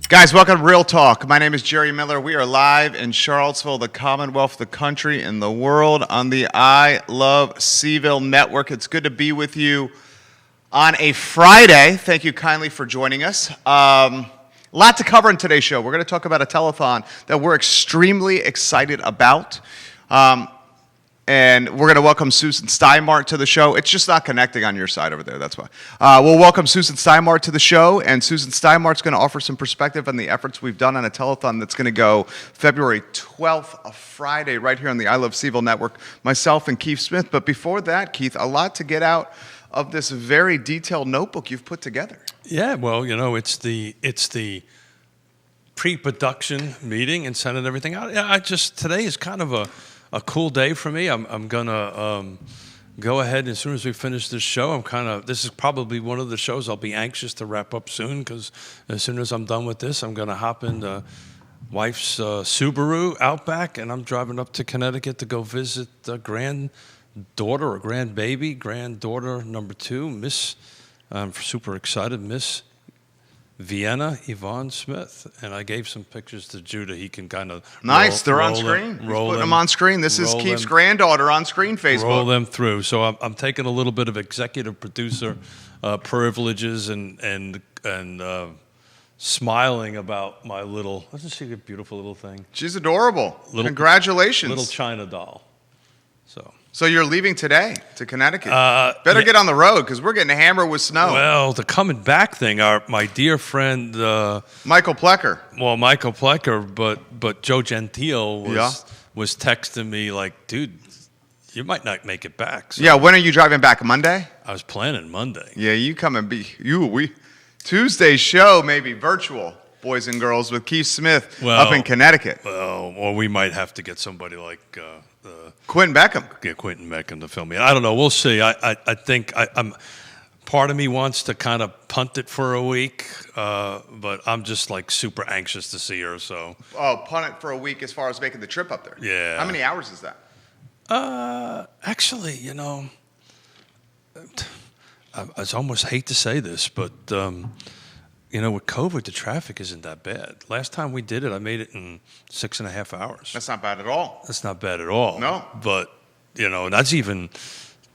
Guys, welcome to Real Talk. My name is Jerry Miller. We are live in Charlottesville, the Commonwealth, the country, and the world on the I Love CVille Network. It's good to be with you on a Friday. Thank you kindly for joining us. A lot to cover in today's show. We're going to talk about a telethon that we're extremely excited about. And we're going to welcome Susan Stimart to the show. It's just not connecting on your side over there, that's why. We'll welcome Susan Stimart to the show, and Susan Stimart's going to offer some perspective on the efforts we've done on a telethon that's going to go February 12th, a Friday, right here on the I Love CVille Network, myself and Keith Smith. But before that, Keith, a lot to get out of this very detailed notebook you've put together. Yeah, well, you know, it's the pre-production meeting and sending everything out. Yeah, today is kind of a cool day for me. I'm gonna go ahead as soon as we finish this show. This is probably one of the shows I'll be anxious to wrap up soon, because as soon as I'm done with this, I'm gonna hop into wife's Subaru Outback, and I'm driving up to Connecticut to go visit granddaughter or granddaughter number 2, Miss. I'm super excited, Miss Vienna Yvonne Smith, and I gave some pictures to Judah. He can kind of nice. They're on screen. He's putting them on screen. This is Keith's granddaughter on screen. Facebook. Roll them through. So I'm taking a little bit of executive producer privileges and smiling about my little. Doesn't she a beautiful little thing? She's adorable. Congratulations, little China doll. So you're leaving today to Connecticut. Better get on the road, because we're getting hammered with snow. Well, the coming back thing, my dear friend Michael Plecker. Well, Michael Plecker, but Joe Gentile was texting me like, dude, you might not make it back. So yeah, when are you driving back? Monday? I was planning Monday. Yeah, you come and Tuesday's show maybe virtual, boys and girls, with Keith Smith up in Connecticut. Well, or we might have to get somebody like Quentin Beckham. Yeah, Quentin Beckham to film me. I don't know. We'll see. I think I'm. Part of me wants to kind of punt it for a week, but I'm just like super anxious to see her. So. Oh, punt it for a week as far as making the trip up there. Yeah. How many hours is that? Actually, you know, I almost hate to say this, but you know, with COVID, the traffic isn't that bad. Last time we did it, I made it in 6.5 hours. That's not bad at all. That's not bad at all. No. But, you know, that's even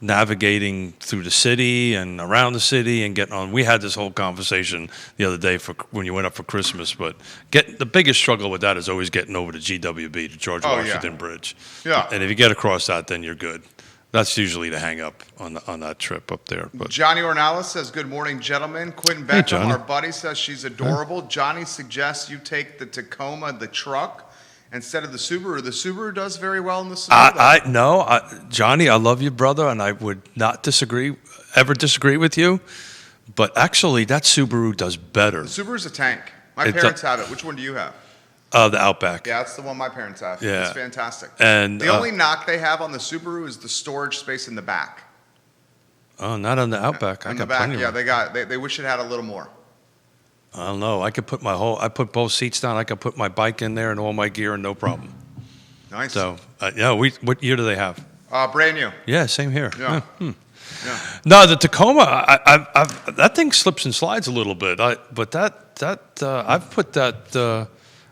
navigating through the city and around the city and getting on. We had this whole conversation the other day when you went up for Christmas, but the biggest struggle with that is always getting over to GWB, the George Washington Bridge. Yeah. And if you get across that, then you're good. That's usually the hang up on that trip up there. But Johnny Ornalis says, good morning, gentlemen. Quentin Beckham, our buddy, says she's adorable. Johnny suggests you take the Tacoma, the truck, instead of the Subaru. The Subaru does very well in the Subaru. Johnny, I love you, brother, and I would not ever disagree with you. But actually, that Subaru does better. The Subaru's a tank. My parents have it. Which one do you have? The Outback. Yeah, that's the one my parents have. Yeah. It's fantastic. And the only knock they have on the Subaru is the storage space in the back. Oh, not on the Outback. In the back, yeah, they wish it had a little more. I don't know. I put both seats down. I could put my bike in there and all my gear and no problem. Nice. So, what year do they have? Brand new. Yeah, same here. Yeah. Yeah. No, the Tacoma, that thing slips and slides a little bit. But I've put that.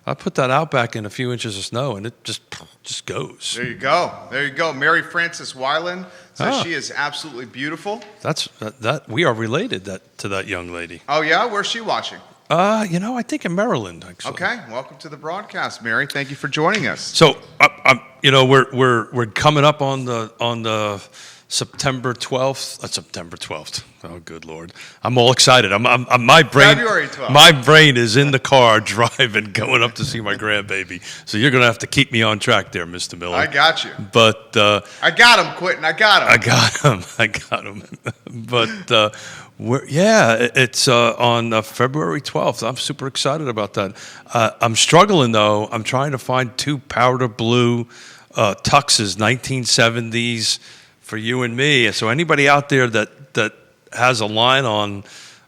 I put that Outback in a few inches of snow, and it just goes. There you go. Mary Frances Weiland says she is absolutely beautiful. That we are related to that young lady. Oh yeah, where's she watching? I think in Maryland, actually. Okay, welcome to the broadcast, Mary. Thank you for joining us. So, we're coming up on the September 12th. September 12th. Oh, good Lord! I'm all excited. My brain. February 12th. My brain is in the car driving, going up to see my grandbaby. So you're going to have to keep me on track there, Mr. Miller. I got you. But I got him, Quentin. I got him. But it's on February 12th. I'm super excited about that. I'm struggling though. I'm trying to find 2 powder blue tuxes, 1970s. For you and me. So anybody out there that has a line on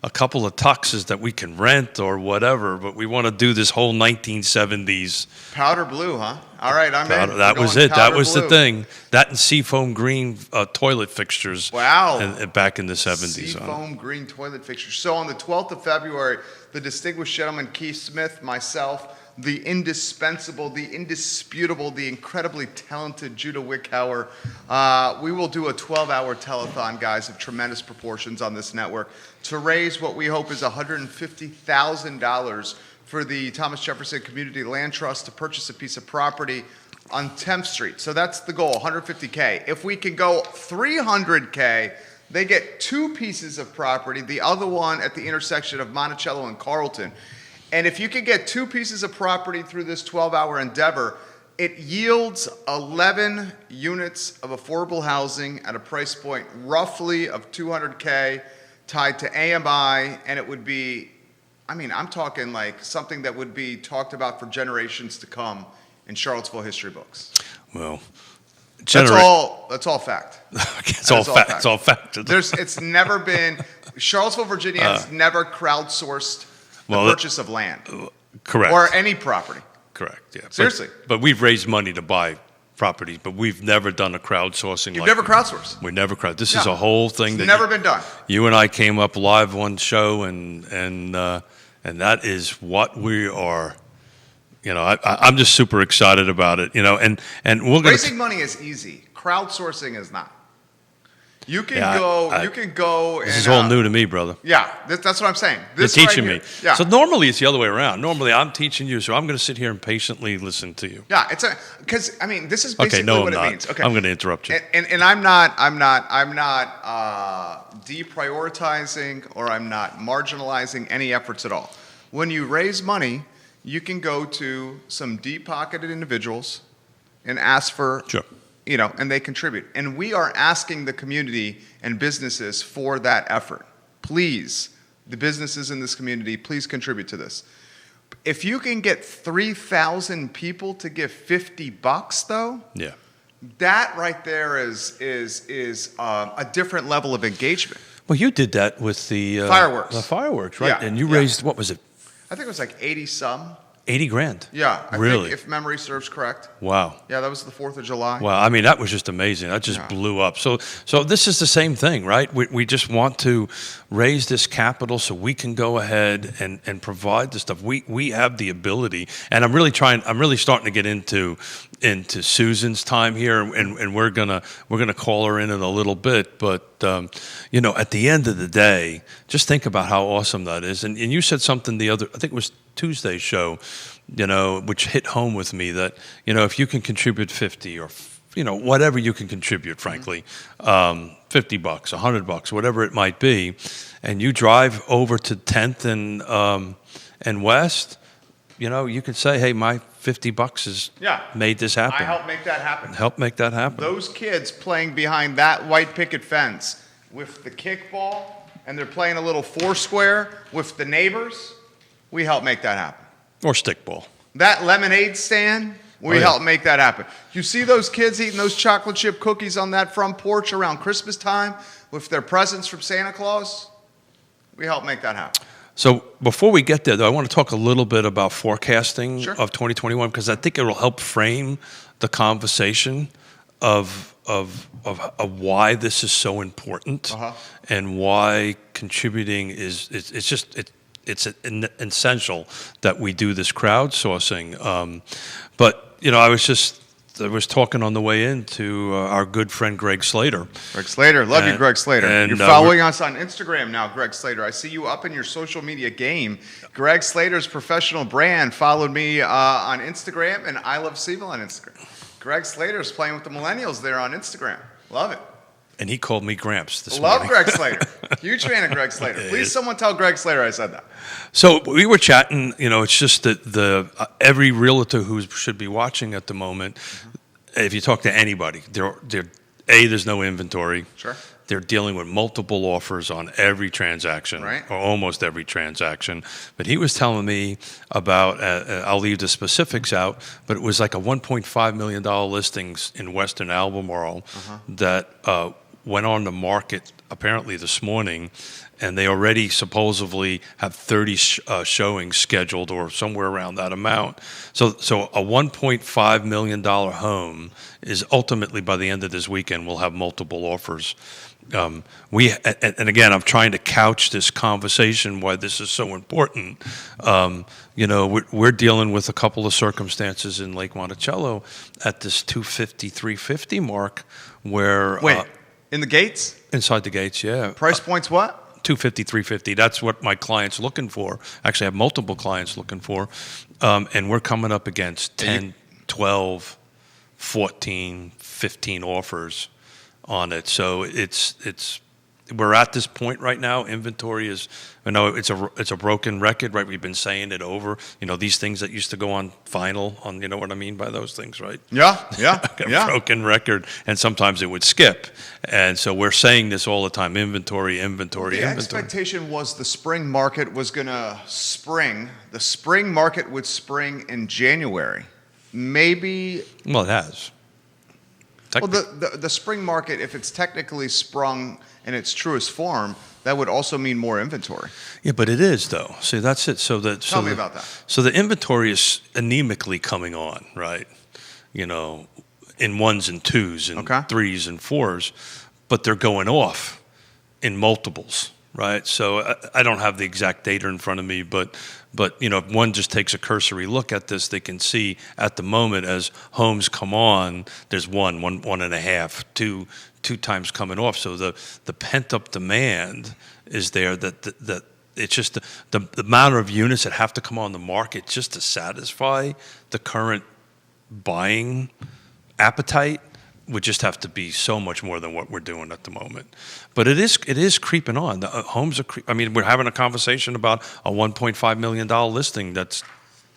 a couple of tuxes that we can rent or whatever, but we want to do this whole 1970s. Powder blue, huh? All right, I'm in. That We're was going it. That powder was the blue. thing. That and seafoam green toilet fixtures. Wow. And back in the 70s. Seafoam green toilet fixtures. So on the 12th of February, the distinguished gentleman Keith Smith, myself, the indispensable, the indisputable, the incredibly talented Judah Wickhauer. We will do a 12-hour telethon, guys, of tremendous proportions on this network to raise what we hope is $150,000 for the Thomas Jefferson Community Land Trust to purchase a piece of property on 10th Street. So that's the goal, $150K. If we can go $300K, they get 2 pieces of property, the other one at the intersection of Monticello and Carlton. And if you can get 2 pieces of property through this 12-hour endeavor, it yields 11 units of affordable housing at a price point roughly of $200K tied to AMI, and it would be, I mean, I'm talking like something that would be talked about for generations to come in Charlottesville history books. Well, That's all fact. It's all fact. It's all fact. It's never been, Charlottesville, Virginia has never crowdsourced the purchase of land. Correct. Or any property. Correct, yeah. Seriously. But we've raised money to buy properties, but we've never done a crowdsourcing. You've never crowdsourced. We never crowd. This is a whole thing It's never been done. You and I came up live one show, and that is what we are. You know, I'm just super excited about it. You know, and we're going Raising money is easy. Crowdsourcing is not. You can go. This is all new to me, brother. Yeah, that's what I'm saying. You're teaching me. Yeah. So normally it's the other way around. Normally I'm teaching you, so I'm going to sit here and patiently listen to you. Yeah, because I mean this is basically what it means. Okay, I'm going to interrupt you. And I'm not deprioritizing or I'm not marginalizing any efforts at all. When you raise money, you can go to some deep-pocketed individuals and ask for. Sure. You know, and they contribute. And we are asking the community and businesses for that effort. Please, the businesses in this community, please contribute to this. If you can get 3,000 people to give $50, though, yeah, that right there is a different level of engagement. Well, you did that with the fireworks. The fireworks, right? Yeah, And you raised, what was it? I think it was like 80 some. 80 grand. Yeah, I really? think if memory serves correct. Wow. Yeah, that was the 4th of July. Well, I mean, that was just amazing. That just blew up. So this is the same thing, right? We just want to raise this capital so we can go ahead and provide the stuff. We have the ability, and I'm really starting to get into Susan's time here, and we're gonna call her in a little bit. But you know, at the end of the day, just think about how awesome that is. And you said something I think it was Tuesday's show, you know, which hit home with me that, you know, if you can contribute 50 or, you know, whatever you can contribute, frankly, $50, $100, whatever it might be, and you drive over to 10th and West, you know, you could say, hey, my $50 has made this happen. I helped make that happen. Help make that happen. Those kids playing behind that white picket fence with the kickball, and they're playing a little foursquare with the neighbors, we help make that happen. Or stickball. That lemonade stand, we help make that happen. You see those kids eating those chocolate chip cookies on that front porch around Christmas time with their presents from Santa Claus? We help make that happen. So before we get there, though, I want to talk a little bit about forecasting of 2021, because I think it will help frame the conversation of why this is so important and why contributing it's essential that we do this crowdsourcing. But you know, I was talking on the way in to our good friend Greg Slater. Greg Slater, love you, Greg Slater. And, you're following us on Instagram now, Greg Slater. I see you up in your social media game. Greg Slater's professional brand followed me on Instagram, and I Love CVille on Instagram. Greg Slater's playing with the millennials there on Instagram. Love it. And he called me Gramps this morning. Love Greg Slater. Huge fan of Greg Slater. Please, someone tell Greg Slater I said that. So we were chatting. You know, it's just that every realtor who should be watching at the moment, if you talk to anybody, there's no inventory. Sure. They're dealing with multiple offers on every transaction, right, or almost every transaction. But he was telling me about, I'll leave the specifics out, but it was like a $1.5 million listings in Western Albemarle that went on the market apparently this morning, and they already supposedly have 30 showings scheduled or somewhere around that amount. So a $1.5 million home is ultimately, by the end of this weekend, will have multiple offers. And again, I'm trying to couch this conversation why this is so important. We're dealing with a couple of circumstances in Lake Monticello at this 250, 350 mark where... Wait, in the gates? Inside the gates, yeah. Price point's what? 250, 350. That's what my client's looking for. Actually, I have multiple clients looking for. And we're coming up against 10, 12, 14, 15 offers on it. So we're at this point right now. Inventory is, it's a broken record, right? We've been saying it over. These things that used to go on final, you know what I mean by those things, right? Yeah. Broken record, and sometimes it would skip. And so we're saying this all the time: inventory. The expectation was the spring market was going to spring. The spring market would spring in January. Maybe. Well, it has. Well, the spring market, if it's technically sprung in its truest form, that would also mean more inventory. Yeah, but it is, though. See, that's it. Tell me about that. So the inventory is anemically coming on, right? In ones and twos and threes and fours, but they're going off in multiples, right? So I don't have the exact data in front of me, but if one just takes a cursory look at this, they can see at the moment as homes come on, there's one and a half, two times coming off. So the pent up demand is there. That it's just the amount of units that have to come on the market just to satisfy the current buying appetite would just have to be so much more than what we're doing at the moment. But it is creeping on. The homes are we're having a conversation about a $1.5 million listing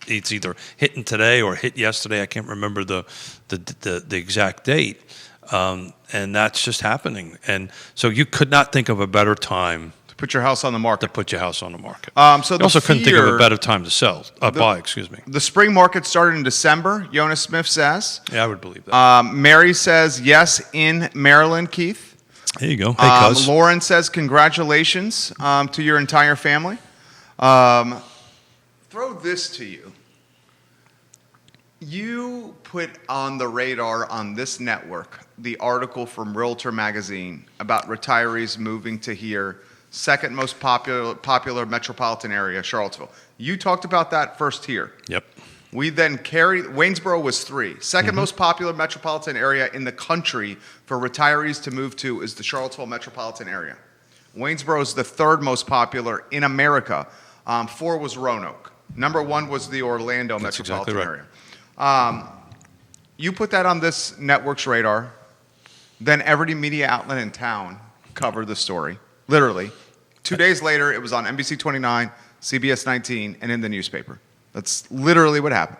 it's either hitting today or hit yesterday. I can't remember the exact date. And that's just happening. And so you could not think of a better time to put your house on the market. So you also couldn't think of a better time to buy. Excuse me. The spring market started in December. Jonas Smith says. Yeah, I would believe that. Mary says yes in Maryland. Keith. There you go. Hey, cuz. Lauren says congratulations to your entire family. Throw this to you. You put on the radar on this network the article from Realtor magazine about retirees moving to here, second most popular metropolitan area, Charlottesville. You talked about that first here. Yep. We then carried, Waynesboro was 3. Second most popular metropolitan area in the country for retirees to move to is the Charlottesville metropolitan area. Waynesboro is the 3rd most popular in America. 4 was Roanoke. Number 1 was the Orlando metropolitan area. You put that on this network's radar, then every media outlet in town covered the story. Literally. 2 days later, it was on NBC 29, CBS 19, and in the newspaper. That's literally what happened.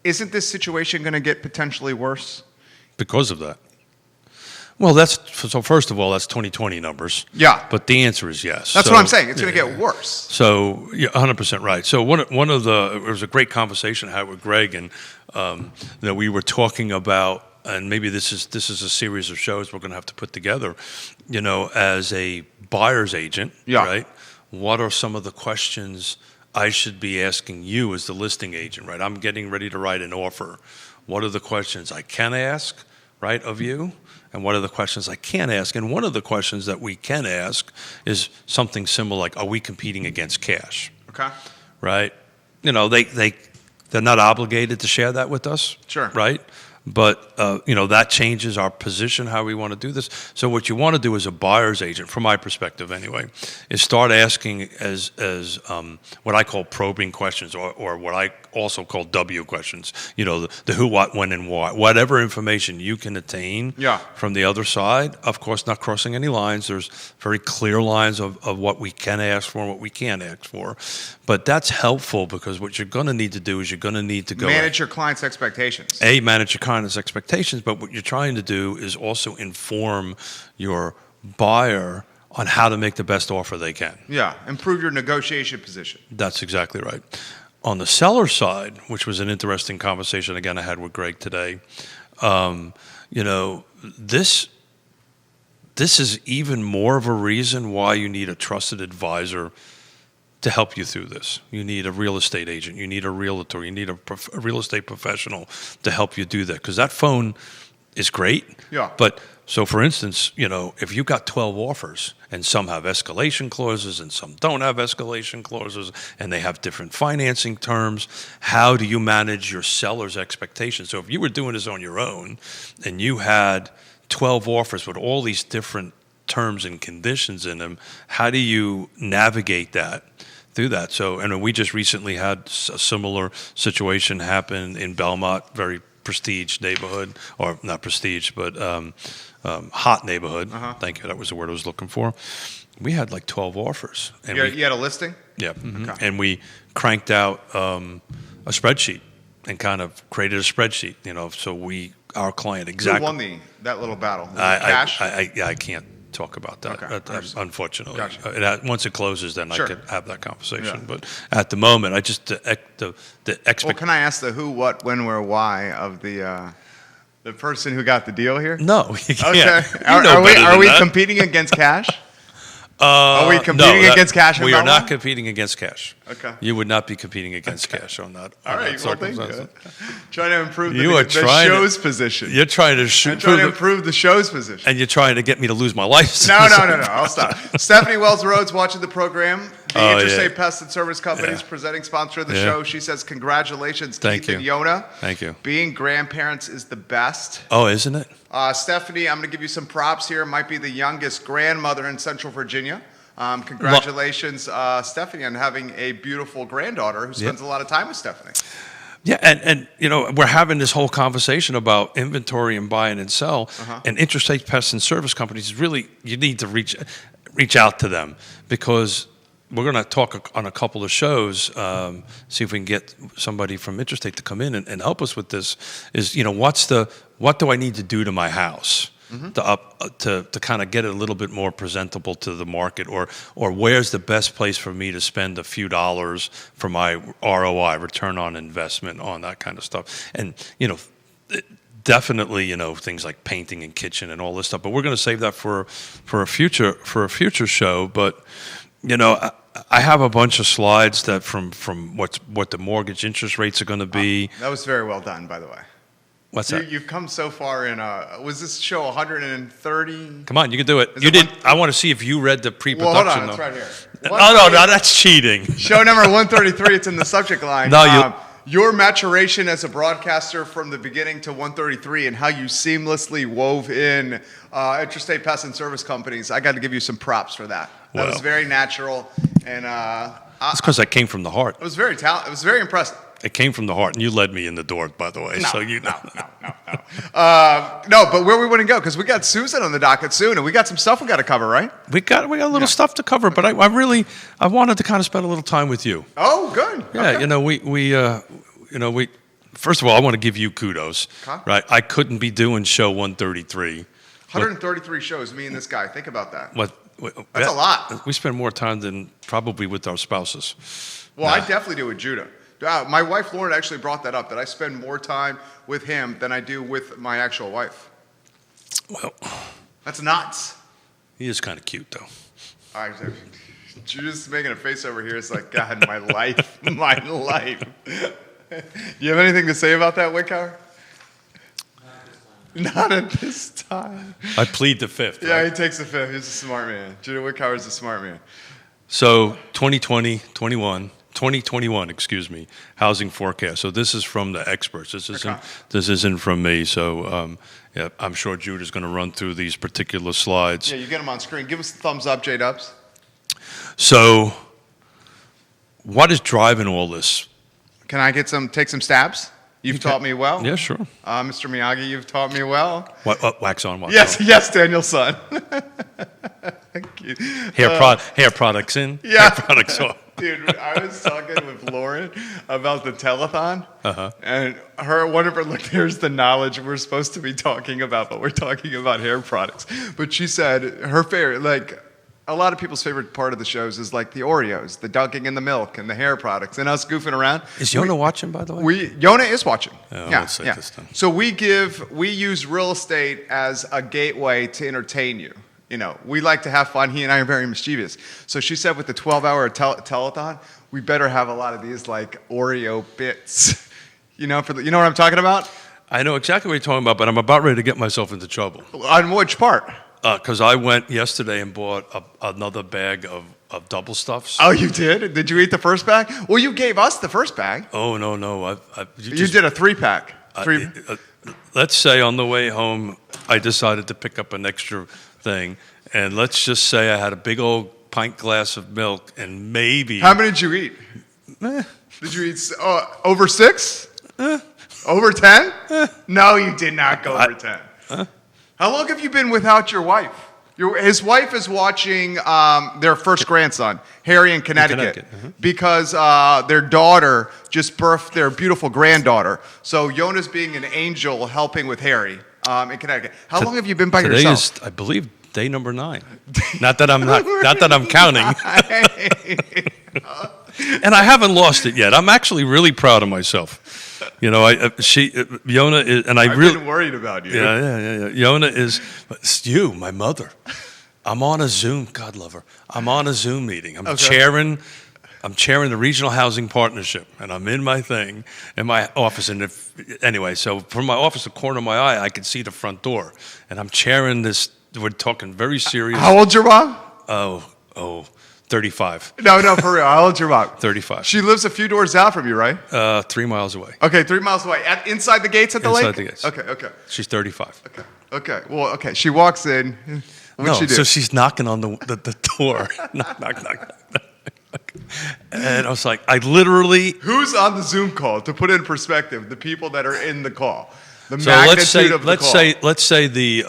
Isn't this situation going to get potentially worse? Because of that. Well, first of all, that's 2020 numbers. Yeah. But the answer is yes. That's what I'm saying. It's going to get worse. So, you're 100% right. So, it was a great conversation I had with Greg, and we were talking about, and maybe this is a series of shows we're going to have to put together, as a buyer's agent, right? What are some of the questions I should be asking you as the listing agent, right? I'm getting ready to write an offer. What are the questions I can ask, right, of you? And what are the questions I can't ask? And one of the questions that we can ask is something similar like, are we competing against cash? Okay. Right? They're not obligated to share that with us. Sure. Right? But, that changes our position, how we want to do this. So what you want to do as a buyer's agent, from my perspective anyway, is start asking as what I call probing questions or what I also call W questions. The who, what, when, and why. Whatever information you can attain from the other side, of course, not crossing any lines. There's very clear lines of what we can ask for and what we can't ask for. But that's helpful because what you're going to need to do is you're going to need to go manage your client's expectations. Manage your client's expectations, but what you're trying to do is also inform your buyer on how to make the best offer they can. Yeah, improve your negotiation position. That's exactly right. On the seller side, which was an interesting conversation again I had with Greg today, this is even more of a reason why you need a trusted advisor to help you through this. You need a real estate agent. You need a realtor. You need a real estate professional to help you do that. Because that phone is great. Yeah. But so, for instance, if you got 12 offers and some have escalation clauses and some don't have escalation clauses and they have different financing terms, how do you manage your seller's expectations? So if you were doing this on your own and you had 12 offers with all these different terms and conditions in them, how do you navigate that through that? So, and we just recently had a similar situation happen in Belmont, very prestige neighborhood, or not prestige, but hot neighborhood. Thank you, that was the word I was looking for. We had like 12 offers. And You had a listing? Yeah, okay. And we cranked out a spreadsheet and kind of created a spreadsheet, so our client exactly. Who won that little battle? Cash? I can't talk about that, Okay. Unfortunately. Gotcha. Once it closes, then Sure. I could have that conversation. Yeah. But at the moment, the Well, expectation. can I ask the who, what, when, where, why of the person who got the deal here? No, you can't. Okay. You know better Are than we that. competing against cash? Are we competing No, against cash? We are not competing against cash. Okay. You would not be competing against cash on that. All right. Well, thank you. Trying to improve You are the trying to- show's position. You're trying to I'm shoot trying to improve the show's position. and you're trying to get me to lose my license. No. I'll stop. Stephanie Wells Rhodes watching the program. The Intrastate Pest and Service Company's presenting sponsor of the show. She says, congratulations, Thank Keith you. and Yona. Thank you. Being grandparents is the best. Oh, isn't it? Stephanie, I'm going to give you some props here. Might be the youngest grandmother in Central Virginia. Congratulations, Stephanie, on having a beautiful granddaughter who spends a lot of time with Stephanie. Yeah, and we're having this whole conversation about inventory and buy and sell, and Intrastate Pest and Service Companies. Really, you need to reach out to them, because we're going to talk on a couple of shows, see if we can get somebody from Intrastate to come in and help us with this. Is what do I need to do to my house to kind of get it a little bit more presentable to the market, or where's the best place for me to spend a few dollars for my ROI, return on investment, on that kind of stuff. And definitely things like painting and kitchen and all this stuff. But we're going to save that for a future show. But I have a bunch of slides that from what the mortgage interest rates are going to be. That was very well done, by the way. What's that? You've come so far in. Was this show 130? Come on, you can do it. Is You it did. one- I want to see if you read the pre-production. Well, hold on, though. it's right here. Oh no, that's cheating. Show number 133. It's in the subject line. No, your maturation as a broadcaster from the beginning to 133, and how you seamlessly wove in Intrastate Pest and Service Companies. I got to give you some props for that. That was Well. very natural, and It's because I came from the heart. it was very talented. It was very impressive. It came from the heart, and you led me in the door, by the way. No, so you know. No, but where we want to go, because we got Susan on the docket soon, and we got some stuff we got to cover, right? We got a little stuff to cover, but I wanted to kind of spend a little time with you. Oh, good. Yeah, Okay. we first of all, I want to give you kudos. Okay. Right, I couldn't be doing show 133. 133 shows, me and this guy. Think about that. That's a lot. We spend more time than probably with our spouses. Well, I definitely do with Judah. My wife Lauren actually brought that up, that I spend more time with him than I do with my actual wife. Well, That's nuts. he is kind of cute, though. Judah's making a face over here. It's like, God, my life, my life. You have anything to say about that, Wickhauer? Not at this time. I plead the fifth. Yeah, Right? he takes the fifth. He's a smart man. Judah Wickhauer's a smart man. So 2021, excuse me, housing forecast. So this is from the experts. This isn't from me. So yeah, I'm sure Judah's going to run through these particular slides. Yeah, you get them on screen. Give us a thumbs up, J-Dubs. So what is driving all this? Can I take some stabs? You've taught me well. Yeah, sure. Mr. Miyagi, you've taught me well. What wax on, wax Yes, off. yes, Daniel's son. Thank you. Hair products in, Yeah. hair products off. Dude, I was talking with Lauren about the telethon, and one of her look, there's the knowledge we're supposed to be talking about, but we're talking about hair products. But she said her favorite, like, a lot of people's favorite part of the shows is like the Oreos, the dunking in the milk, and the hair products, and us goofing around. Is Yona watching, by the way? Yona is watching. Let's say this then. So we use real estate as a gateway to entertain you. we like to have fun. He and I are very mischievous. So she said with the 12-hour telethon, we better have a lot of these like Oreo bits. You know what I'm talking about? I know exactly what you're talking about, but I'm about ready to get myself into trouble. On which part? Because I went yesterday and bought another bag of double stuffs. Oh, you did? Did you eat the first bag? Well, you gave us the first bag. Oh, no. You did a 3-pack. Let's say on the way home, I decided to pick up an extra thing. And let's just say I had a big old pint glass of milk and maybe... How many did you eat? Did you eat over 6? Over 10? No, you did not go over 10. How long have you been without your wife? His wife is watching their first grandson, Harry, in Connecticut. Because their daughter just birthed their beautiful granddaughter. So Yona's being an angel helping with Harry in Connecticut. How long have you been by yourself? Today is, I believe, day number 9. Not that I'm counting. And I haven't lost it yet. I'm actually really proud of myself. Yona is, and I've been worried about you. Yeah. Yona is, it's you, my mother. I'm on a Zoom. God love her. I'm on a Zoom meeting. I'm chairing the Regional Housing Partnership, and I'm in my thing in my office. And so from my office, the corner of my eye, I can see the front door, and I'm chairing this. We're talking very serious. How old's your mom? Oh. 35. No, for real. How old's your mom? 35. She lives a few doors out from you, right? 3 miles away. Okay, 3 miles away. Inside the gates at the lake? Inside the gates. Okay. She's 35. Okay. Well, she walks in. What'd she do? So she's knocking on the door. knock. And I was like, I literally... Who's on the Zoom call? To put it in perspective, the people that are in the call. The magnitude of the call. Let's say the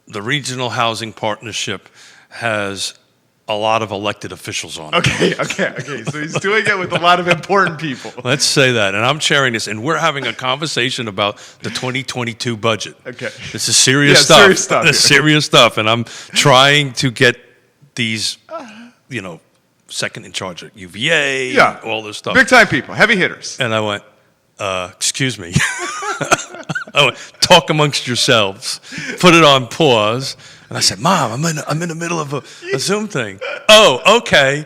Regional Housing Partnership has a lot of elected officials on it. Okay. So he's doing it with a lot of important people. Let's say that. And I'm chairing this, and we're having a conversation about the 2022 budget. Okay. This is serious stuff. Serious stuff. This is serious stuff. And I'm trying to get these, second in charge at UVA, all this stuff. Big time people, heavy hitters. And I went, excuse me. I went, talk amongst yourselves. Put it on pause. And I said, Mom, I'm in the middle of a Zoom thing. Oh, okay.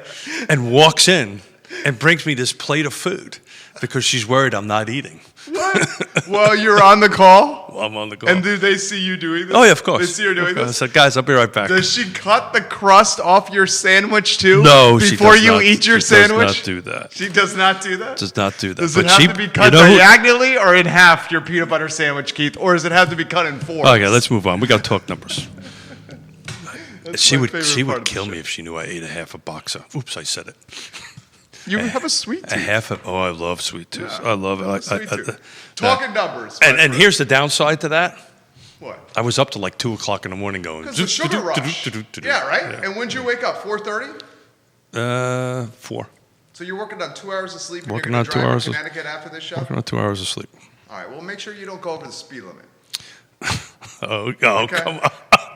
And walks in and brings me this plate of food because she's worried I'm not eating. What? Well, you're on the call? Well, I'm on the call. And do they see you doing this? Oh, yeah, of course. They see you doing this? I said, guys, I'll be right back. Does she cut the crust off your sandwich too? No, she does not. Before you eat your sandwich? She does not do that. She does not do that? Does not do that. Does it have to be cut diagonally or in half, your peanut butter sandwich, Keith? Or does it have to be cut in 4? Okay, let's move on. We got to talk numbers. She would kill me if she knew I ate a box of. Oops, I said it. You have a sweet tooth. I love sweet tooth. Yeah, I love it. Talking numbers. And here's the downside to that. What? I was up to like 2 o'clock in the morning going. Because the sugar rush. Yeah, right? Yeah. And when'd you wake up? 4:30? 4. So you're working on 2 hours of sleep and Working you're on going to 2 drive hours to Connecticut after this show? Working on 2 hours of sleep. All right, well, make sure you don't go over the speed limit. Okay? Come on.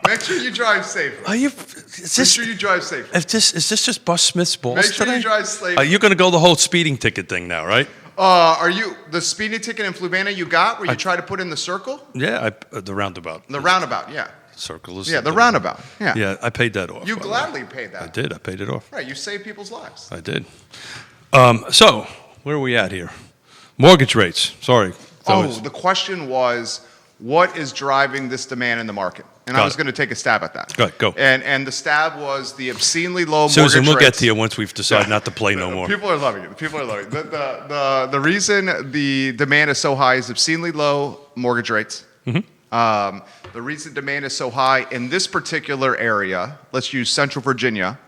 Make sure you drive safely. Make sure you drive safely. Is this just Bus Smith's balls Make sure today? you drive safely. Are you going to go the whole speeding ticket thing now, right? Are you the speeding ticket in Fluvanna you got where you try to put in the circle? Yeah, the roundabout. The roundabout, yeah. Circle is... Yeah, the roundabout, yeah. Yeah, I paid that off. You gladly paid that. I did. I paid it off. Right, you saved people's lives. I did. So, where are we at here? Mortgage rates. Sorry. The question was, what is driving this demand in the market? And I was going to take a stab at that. Go. And the stab was the obscenely low mortgage Susan, we'll rates. get to you once we've decided not to play no more. People are loving it. The reason the demand is so high is obscenely low mortgage rates. Mm-hmm. The reason demand is so high in this particular area, let's use Central Virginia,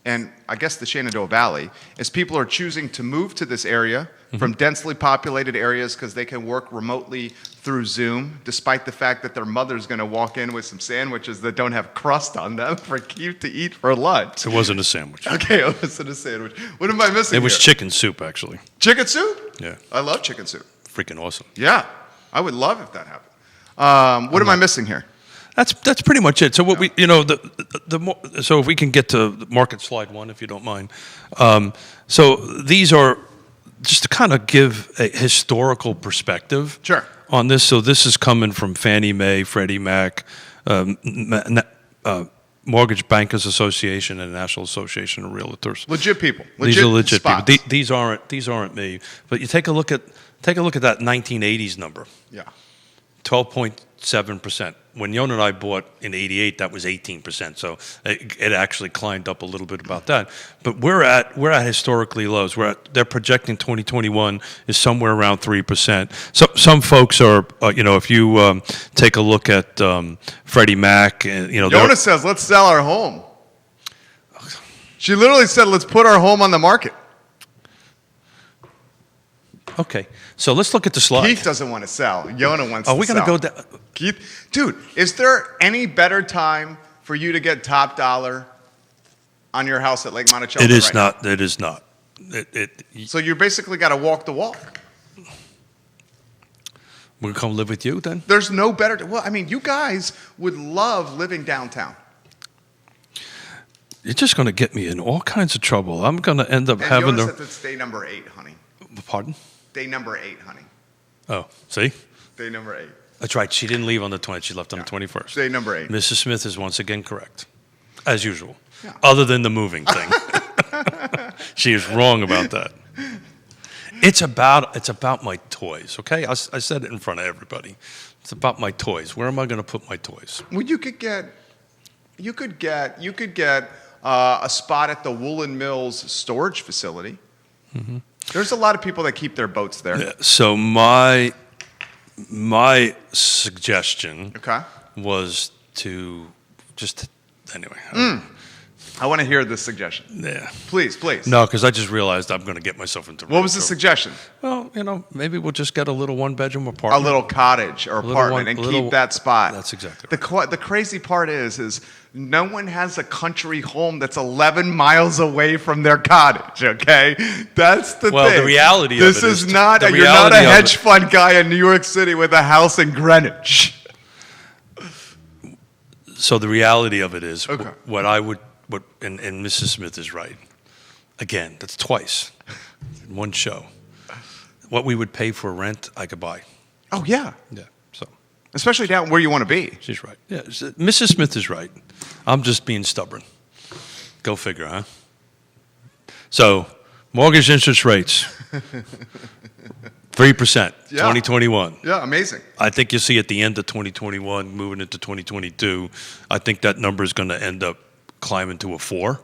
and I guess the Shenandoah Valley, is people are choosing to move to this area from densely populated areas because they can work remotely through Zoom, despite the fact that their mother's going to walk in with some sandwiches that don't have crust on them for Keith to eat for lunch. It wasn't a sandwich. Okay, it wasn't a sandwich. What am I missing It was here? chicken soup, actually. Chicken soup? Yeah. I love chicken soup. Freaking awesome. Yeah, I would love if that happened. What am I missing here? That's pretty much it. So what so if we can get to the market slide 1, if you don't mind. So these are just to kind of give a historical perspective Sure. on this. So this is coming from Fannie Mae, Freddie Mac, Mortgage Bankers Association and National Association of Realtors. Legit people. These are legit spots. people. These aren't me. But you take a look at that 1980s number. Yeah. 12.7%. When Yon and I bought in '88, that was 18%. So it actually climbed up a little bit about that. But we're at historically lows. They're projecting 2021 is somewhere around 3%. So some folks are, if you take a look at Freddie Mac, Yona says, let's sell our home. She literally said, let's put our home on the market. Okay, so let's look at the slide. Keith doesn't want to sell. Yona wants to sell. Are we going to go down? Keith, dude, is there any better time for you to get top dollar on your house at Lake Monticello? It is not. It is not. So you basically got to walk the walk. We're going to come live with you then? There's no better. Well, I mean, you guys would love living downtown. You're just going to get me in all kinds of trouble. I'm going to end up having to. It's day number 8, honey. Pardon? Day number 8, honey. Oh, see? Day number 8. That's right. She didn't leave on the 20th. She left on the 21st. Day number 8. Mrs. Smith is once again correct, as usual. Yeah. Other than the moving thing. She is wrong about that. It's about my toys, okay? I said it in front of everybody. It's about my toys. Where am I going to put my toys? Well, you could get a spot at the Woolen Mills storage facility. Mm-hmm. There's a lot of people that keep their boats there. Yeah, so my suggestion was to just anyway. I want to hear this suggestion. Yeah. Please. No, because I just realized I'm going to get myself into. What was the suggestion? Well, maybe we'll just get a little one-bedroom apartment, a little cottage or apartment, and keep that spot. That's exactly right. The crazy part is no one has a country home that's 11 miles away from their cottage. Okay, that's the thing. Well, the reality of it is this is not. You're not a hedge fund guy in New York City with a house in Greenwich. So the reality of it is, what I would. And Mrs. Smith is right. Again, that's twice in one show. What we would pay for rent, I could buy. Oh, yeah. Yeah. So, especially down where you want to be. She's right. Yeah, Mrs. Smith is right. I'm just being stubborn. Go figure, huh? So, mortgage interest rates, 3%, 2021. Yeah, amazing. I think you'll see at the end of 2021, moving into 2022, I think that number is going to end up climbing to a 4.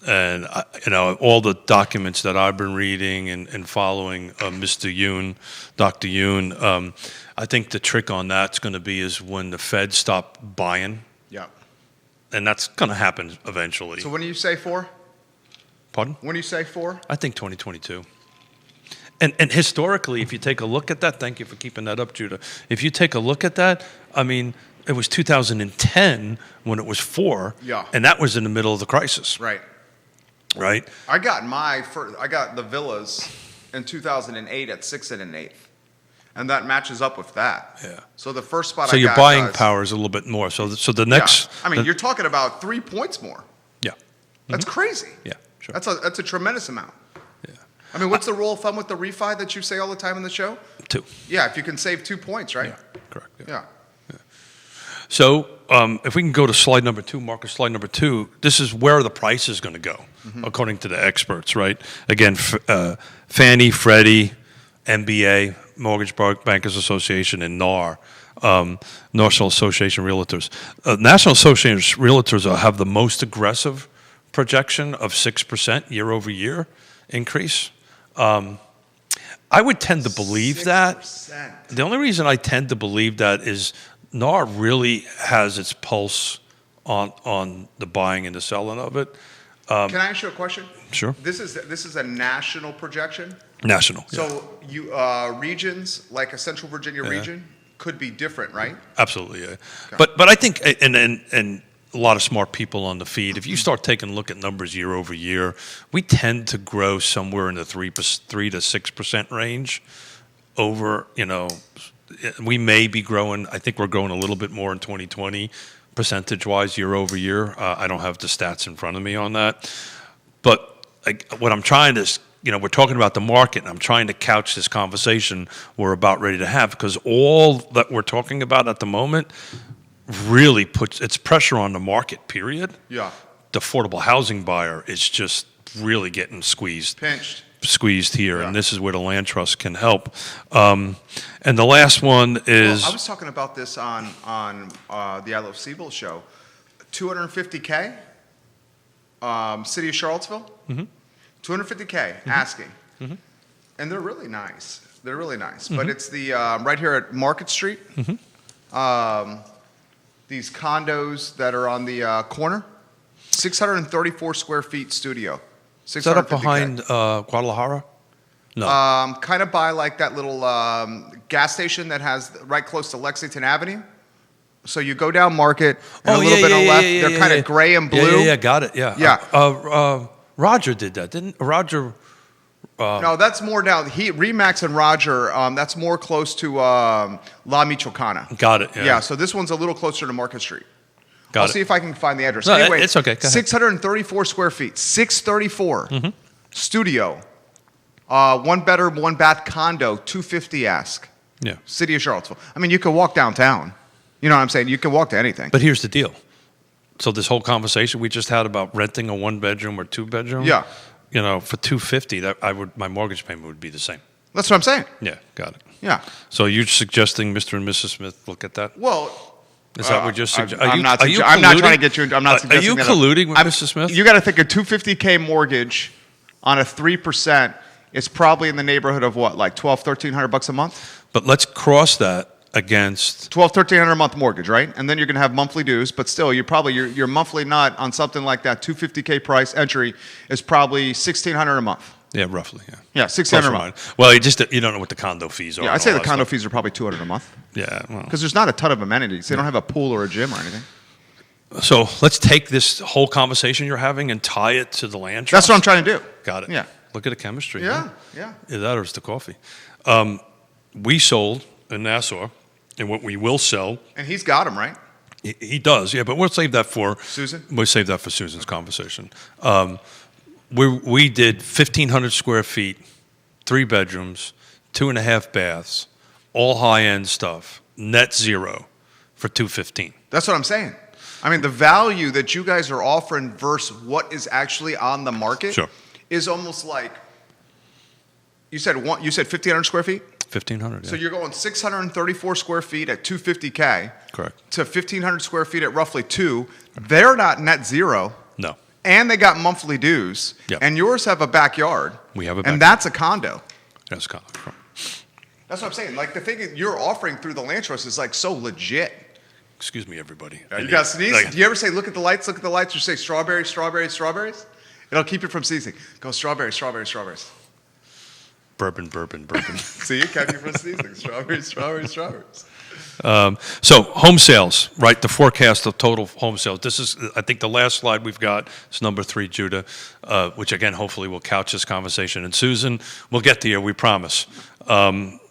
And, all the documents that I've been reading and following Mr. Yoon, Dr. Yoon, I think the trick on that's going to be is when the Fed stop buying. Yeah. And that's going to happen eventually. So when do you say 4? Pardon? When do you say 4? I think 2022. And historically, if you take a look at that, thank you for keeping that up, Judah. If you take a look at that, I mean, it was 2010 when it was 4, and that was in the middle of the crisis. Right. I got the villas in 2008 at 6 1/8, and that matches up with that. Yeah. So the first spot. So your buying power is a little bit more. So the next. Yeah. I mean, you're talking about 3 points more. Yeah. That's crazy. Yeah. Sure. That's a tremendous amount. Yeah. I mean, what's the rule of thumb with the refi that you say all the time in the show? 2. Yeah, if you can save 2 points, right? Yeah. Correct. Yeah. So if we can go to slide number 2, Marcus, slide number 2, this is where the price is going to go, according to the experts, right? Again, Fannie, Freddie, MBA, Mortgage Bankers Association, and NAR, National Association of Realtors. National Association of Realtors have the most aggressive projection of 6% year over year increase. I would tend to believe 6%. That. The only reason I tend to believe that is NAR really has its pulse on the buying and the selling of it. Can I ask you a question? Sure. This is a national projection. National. So you regions like a Central Virginia region could be different, right? Absolutely. Yeah. Okay. But I think and a lot of smart people on the feed. If you start taking a look at numbers year over year, we tend to grow somewhere in the 3 to 6% range. Over we may be growing. I think we're growing a little bit more in 2020, percentage-wise, year over year. I don't have the stats in front of me on that. But what I'm trying to, we're talking about the market, and I'm trying to couch this conversation we're about ready to have, because all that we're talking about at the moment really puts it's pressure on the market, period. Yeah. The affordable housing buyer is just really getting squeezed here, Yeah. and this is where the land trust can help. And the last one is Well, I was talking about this on the I Love CVille show. 250K, city of Charlottesville. 250K asking, and they're really nice. They're really nice, but it's the right here at Market Street. These condos that are on the corner, 634 square feet studio. is that up behind Guadalajara? No. Kind of by like that little gas station that has right close to Lexington Avenue. So you go down Market and a little bit on the left. They're kind of gray and blue. Yeah, got it. Yeah. Yeah. Roger did that, didn't Roger? No, that's more down. Remax and Roger, that's more close to La Michoacana. Got it. Yeah, so this one's a little closer to Market Street. Got I'll it. see if I can find the address. No, anyway, it's okay. Go ahead. 634 square feet. 634. Studio. One bedroom, one bath condo, 250 ask. Yeah. City of Charlottesville. I mean, you could walk downtown. You know what I'm saying? You can walk to anything. But here's the deal. So this whole conversation we just had about renting a 1-bedroom or 2-bedroom. Yeah. You know, for $250, my mortgage payment would be the same. That's what I'm saying. Yeah, got it. Yeah. So you're suggesting Mr. and Mrs. Smith look at that? Well, Is that what you're suggesting? I'm not trying to get you. I'm not suggesting Are you that. colluding with Mrs. Smith? You got to think a 250K mortgage on a 3% is probably in the neighborhood of what, like $1,200-$1,300 a month? But let's cross that against $1,200-$1,300 a month mortgage, right? And then you're going to have monthly dues, but still, your monthly nut on something like that 250K price entry is probably $1,600 a month. Yeah, roughly. Yeah. Yeah, $1,600 a month. Well, you don't know what the condo fees are. Yeah, I'd say the condo fees are probably $200 a month. Yeah, well. Because there's not a ton of amenities. They don't have a pool or a gym or anything. So let's take this whole conversation you're having and tie it to the land trust. That's what I'm trying to do. Got it. Yeah. Look at the chemistry. Yeah, huh? yeah. Either that or it's the coffee. We sold in Nassau, and what we will sell. And he's got them, right? He does, yeah, but we'll save that for Susan? We'll save that for Susan's conversation. We did 1,500 square feet, 3 bedrooms, 2.5 baths, all high-end stuff, net zero for $215. That's what I'm saying. I mean, the value that you guys are offering versus what is actually on the market is almost like, you said 1,500 square feet? 1,500, yeah. So you're going 634 square feet at 250K. Correct. To 1,500 square feet at roughly 2. They're not net zero. No. And they got monthly dues. Yep. And yours have a backyard. We have a backyard. And that's a condo. That's kind of, That's what I'm saying. Like, the thing that you're offering through the land trust is like so legit. excuse me, everybody. You got to sneeze? Do you ever say, look at the lights, or say strawberries, strawberries, strawberries? It'll keep you from sneezing. Go strawberries, strawberries, strawberries. Bourbon. See, it kept you from sneezing. Strawberries, strawberries, strawberries. So home sales, right? The forecast of total home sales. This is, I think, the last slide we've got is number 3, Judah, which again, hopefully, will couch this conversation. And Susan, we'll get to you, we promise.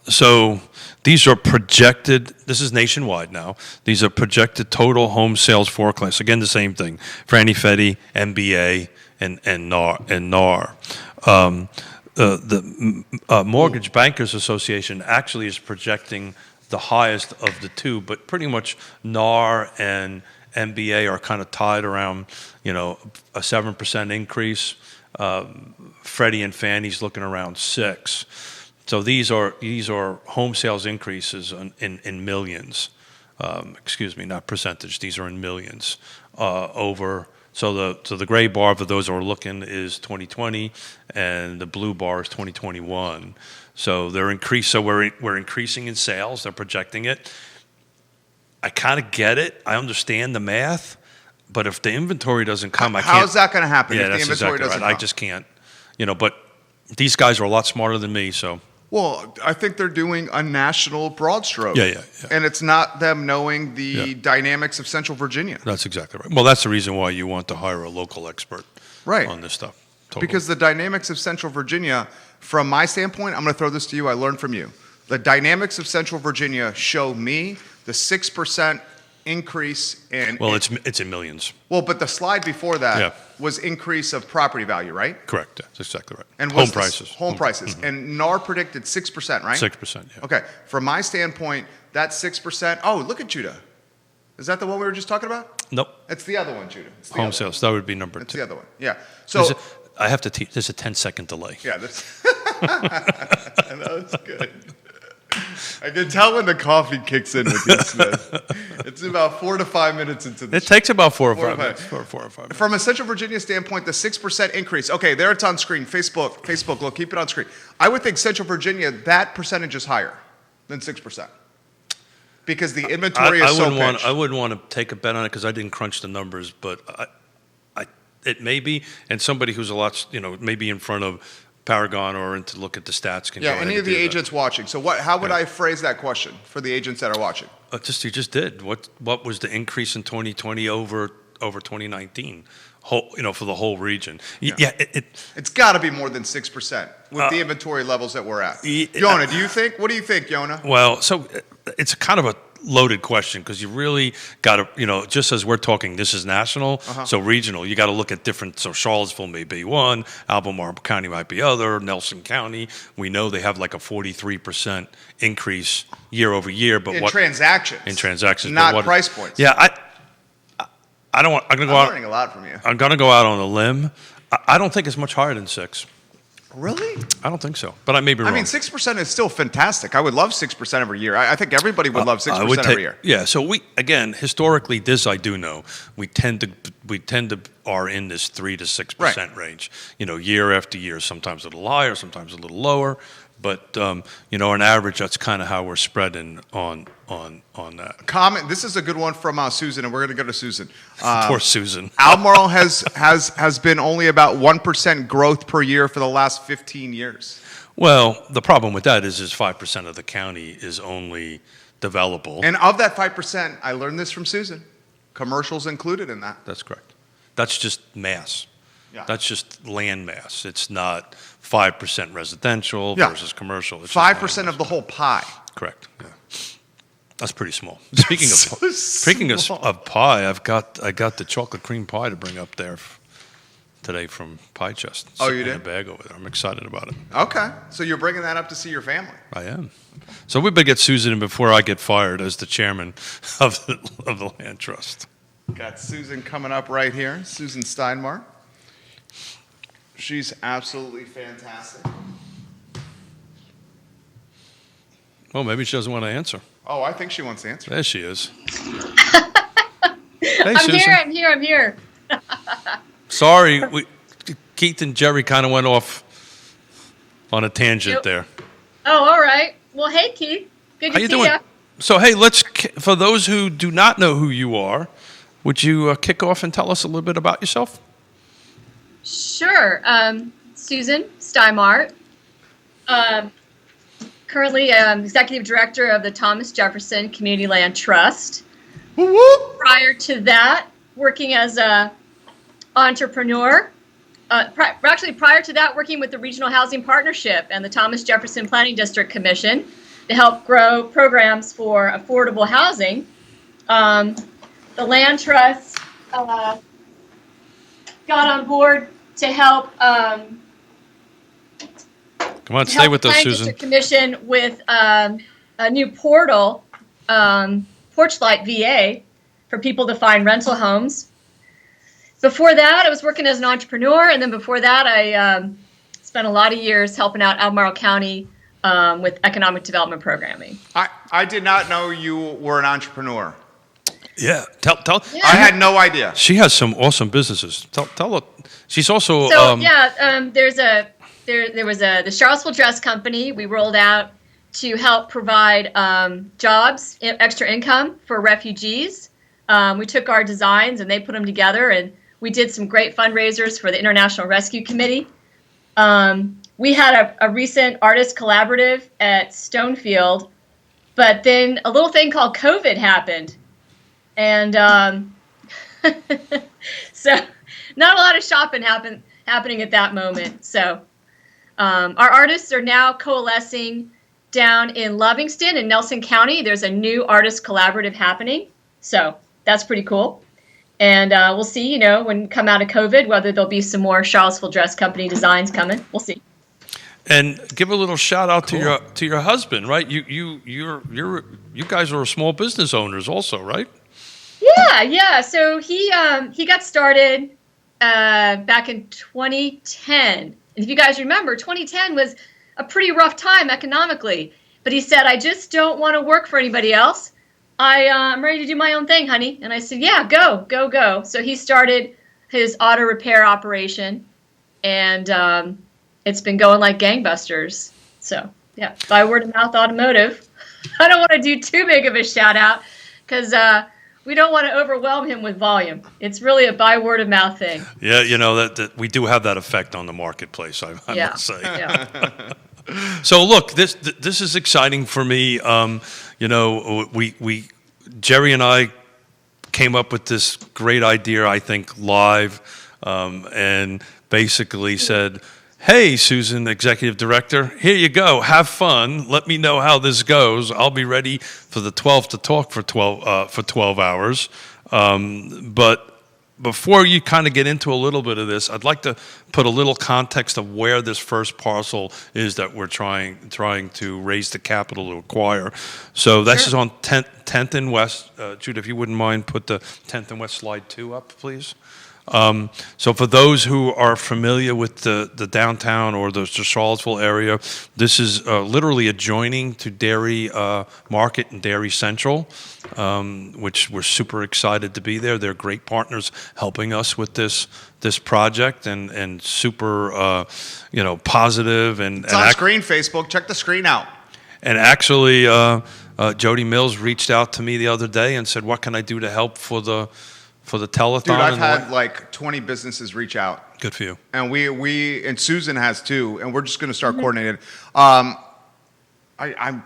So these are projected. This is nationwide now. These are projected total home sales forecasts. Again, the same thing. Fannie Freddie, MBA, and NAR. The Mortgage Bankers Association actually is projecting the highest of the two, but pretty much NAR and MBA are kind of tied around, a 7% increase. Freddie and Fannie's looking around 6%. So these are home sales increases in millions. Excuse me, not percentage. These are in millions over. So the gray bar for those who are looking is 2020, and the blue bar is 2021. So they're increased. So we're increasing in sales. They're projecting it. I kind of get it. I understand the math, but if the inventory doesn't come, I can't. How's that going to happen Yeah, if the that's inventory exactly doesn't right. come? I just can't. But these guys are a lot smarter than me. So Well, I think they're doing a national broad stroke. Yeah. And it's not them knowing the dynamics of Central Virginia. That's exactly right. Well, that's the reason why you want to hire a local expert on this stuff. Totally. Because the dynamics of Central Virginia, from my standpoint, I'm going to throw this to you, I learned from you. The dynamics of Central Virginia show me the 6% increase in... Well, it's in millions. Well, but the slide before that was increase of property value, right? Correct. That's exactly right. And home prices. Home prices. Mm-hmm. And NAR predicted 6%, right? 6%, yeah. Okay. From my standpoint, that 6%... Oh, look at Judah. Is that the one we were just talking about? Nope. It's the other one, Judah. It's the Home other sales. That would be number one. It's 2. the other one. Yeah. So I have to teach. There's a 10-second delay. yeah, that's good. I can tell when the coffee kicks in with you, Smith. It's about 4 to 5 minutes into the It show. takes about 4 or 5 5. minutes. 4 or 5 minutes. From a Central Virginia standpoint, the 6% increase. Okay, there it's on screen. Facebook, look, keep it on screen. I would think Central Virginia, that percentage is higher than 6%. Because the inventory is so pinched. I wouldn't want to take a bet on it because I didn't crunch the numbers, but it may be, and somebody who's a lot, maybe in front of Paragon or to look at the stats can go ahead any and of the do that. agents watching. So how would I phrase that question for the agents that are watching? You just did. What was the increase in 2020 over 2019? For the whole region. Yeah, it's got to be more than 6% with the inventory levels that we're at. Yona, do you think? What do you think, Yona? Well, so it's kind of a loaded question because you really got to, just as we're talking, this is national, so regional, you got to look at different. So Charlottesville may be one, Albemarle County might be other, Nelson County, we know they have like a 43% increase year over year, but in transactions, not but price points. Yeah, I don't want. I'm learning a lot from you. I'm going to go out on a limb. I don't think it's much higher than 6. Really? I don't think so, but I may be wrong. I mean, 6% is still fantastic. I would love 6% every year. I think everybody would love 6% every year. Yeah. So historically, this I do know. We tend to are in this 3 to 6% range. Year after year. Sometimes a little higher, sometimes a little lower. But on average, that's kind of how we're spreading on that. Comment. This is a good one from Susan, and we're going to go to Susan. Poor Susan. Albemarle has been only about 1% growth per year for the last 15 years. Well, the problem with that is 5% of the county is only developable. And of that 5%, I learned this from Susan. Commercials included in that. That's correct. That's just mass. Yeah. That's just land mass. It's not 5% residential versus commercial. It's 5% of the whole pie. Correct. Yeah. That's pretty small. Speaking of pie, I got the chocolate cream pie to bring up there today from Pie Chest. Oh, you in did? a bag over there. I'm excited about it. Okay, so you're bringing that up to see your family. I am. So we better get Susan in before I get fired as the chairman of the land trust. Got Susan coming up right here. Susan Stimart. She's absolutely fantastic. Well, maybe she doesn't want to answer. Oh, I think she wants to answer. There she is. Hey, Susan. I'm here. Sorry, Keith and Jerry kind of went off on a tangent there. Oh, all right. Well, hey, Keith. Good to see you. So, hey, for those who do not know who you are, would you kick off and tell us a little bit about yourself? Sure. Susan Stimart. Currently, I'm executive director of the Thomas Jefferson Community Land Trust. Woo-woo. Prior to that, working as a entrepreneur. Prior to that, working with the Regional Housing Partnership and the Thomas Jefferson Planning District Commission to help grow programs for affordable housing. The Land Trust got on board to help. Come on, stay with us, Susan. District Commission with a new portal, Porchlight VA, for people to find rental homes. Before that, I was working as an entrepreneur, and then before that, I spent a lot of years helping out Albemarle County with economic development programming. I did not know you were an entrepreneur. Yeah, tell. Yeah. I had no idea. She has some awesome businesses. Tell her. She's also. There was the Charlottesville Dress Company we rolled out to help provide jobs, extra income for refugees. We took our designs and they put them together, and we did some great fundraisers for the International Rescue Committee. We had a recent artist collaborative at Stonefield, but then a little thing called COVID happened. And so not a lot of shopping happening at that moment. So our artists are now coalescing down in Livingston in Nelson County. There's a new artist collaborative happening. So that's pretty cool. And we'll see, when we come out of COVID, whether there'll be some more Charlottesville Dress Company designs coming. We'll see. And give a little shout out to your husband, right? You guys are small business owners also, right? Yeah. So he got started back in 2010. And if you guys remember, 2010 was a pretty rough time economically. But he said, I just don't want to work for anybody else. I'm ready to do my own thing, honey. And I said, yeah, go. So he started his auto repair operation, and it's been going like gangbusters. So, yeah, by word of mouth automotive. I don't want to do too big of a shout out because we don't want to overwhelm him with volume. It's really a by word of mouth thing. Yeah, that we do have that effect on the marketplace, I must say. Yeah. So look, this is exciting for me. Jerry and I came up with this great idea, I think, live, and basically said, hey, Susan, Executive Director, here you go. Have fun. Let me know how this goes. I'll be ready for the 12th to talk for 12 hours. But before you kind of get into a little bit of this, I'd like to put a little context of where this first parcel is that we're trying to raise the capital to acquire. So this is on 10th and West. Jude, if you wouldn't mind, put the 10th and West slide 2 up, please. So for those who are familiar with the downtown or the Charlottesville area, this is literally adjoining to Dairy Market and Dairy Central, which we're super excited to be there. They're great partners helping us with this project and super positive and it's on screen. Facebook, check the screen out. And actually, Jody Mills reached out to me the other day and said, "What can I do to help for the telethon?" Dude, I've had like 20 businesses reach out. Good for you. And we and Susan has too, and we're just going to start coordinating. I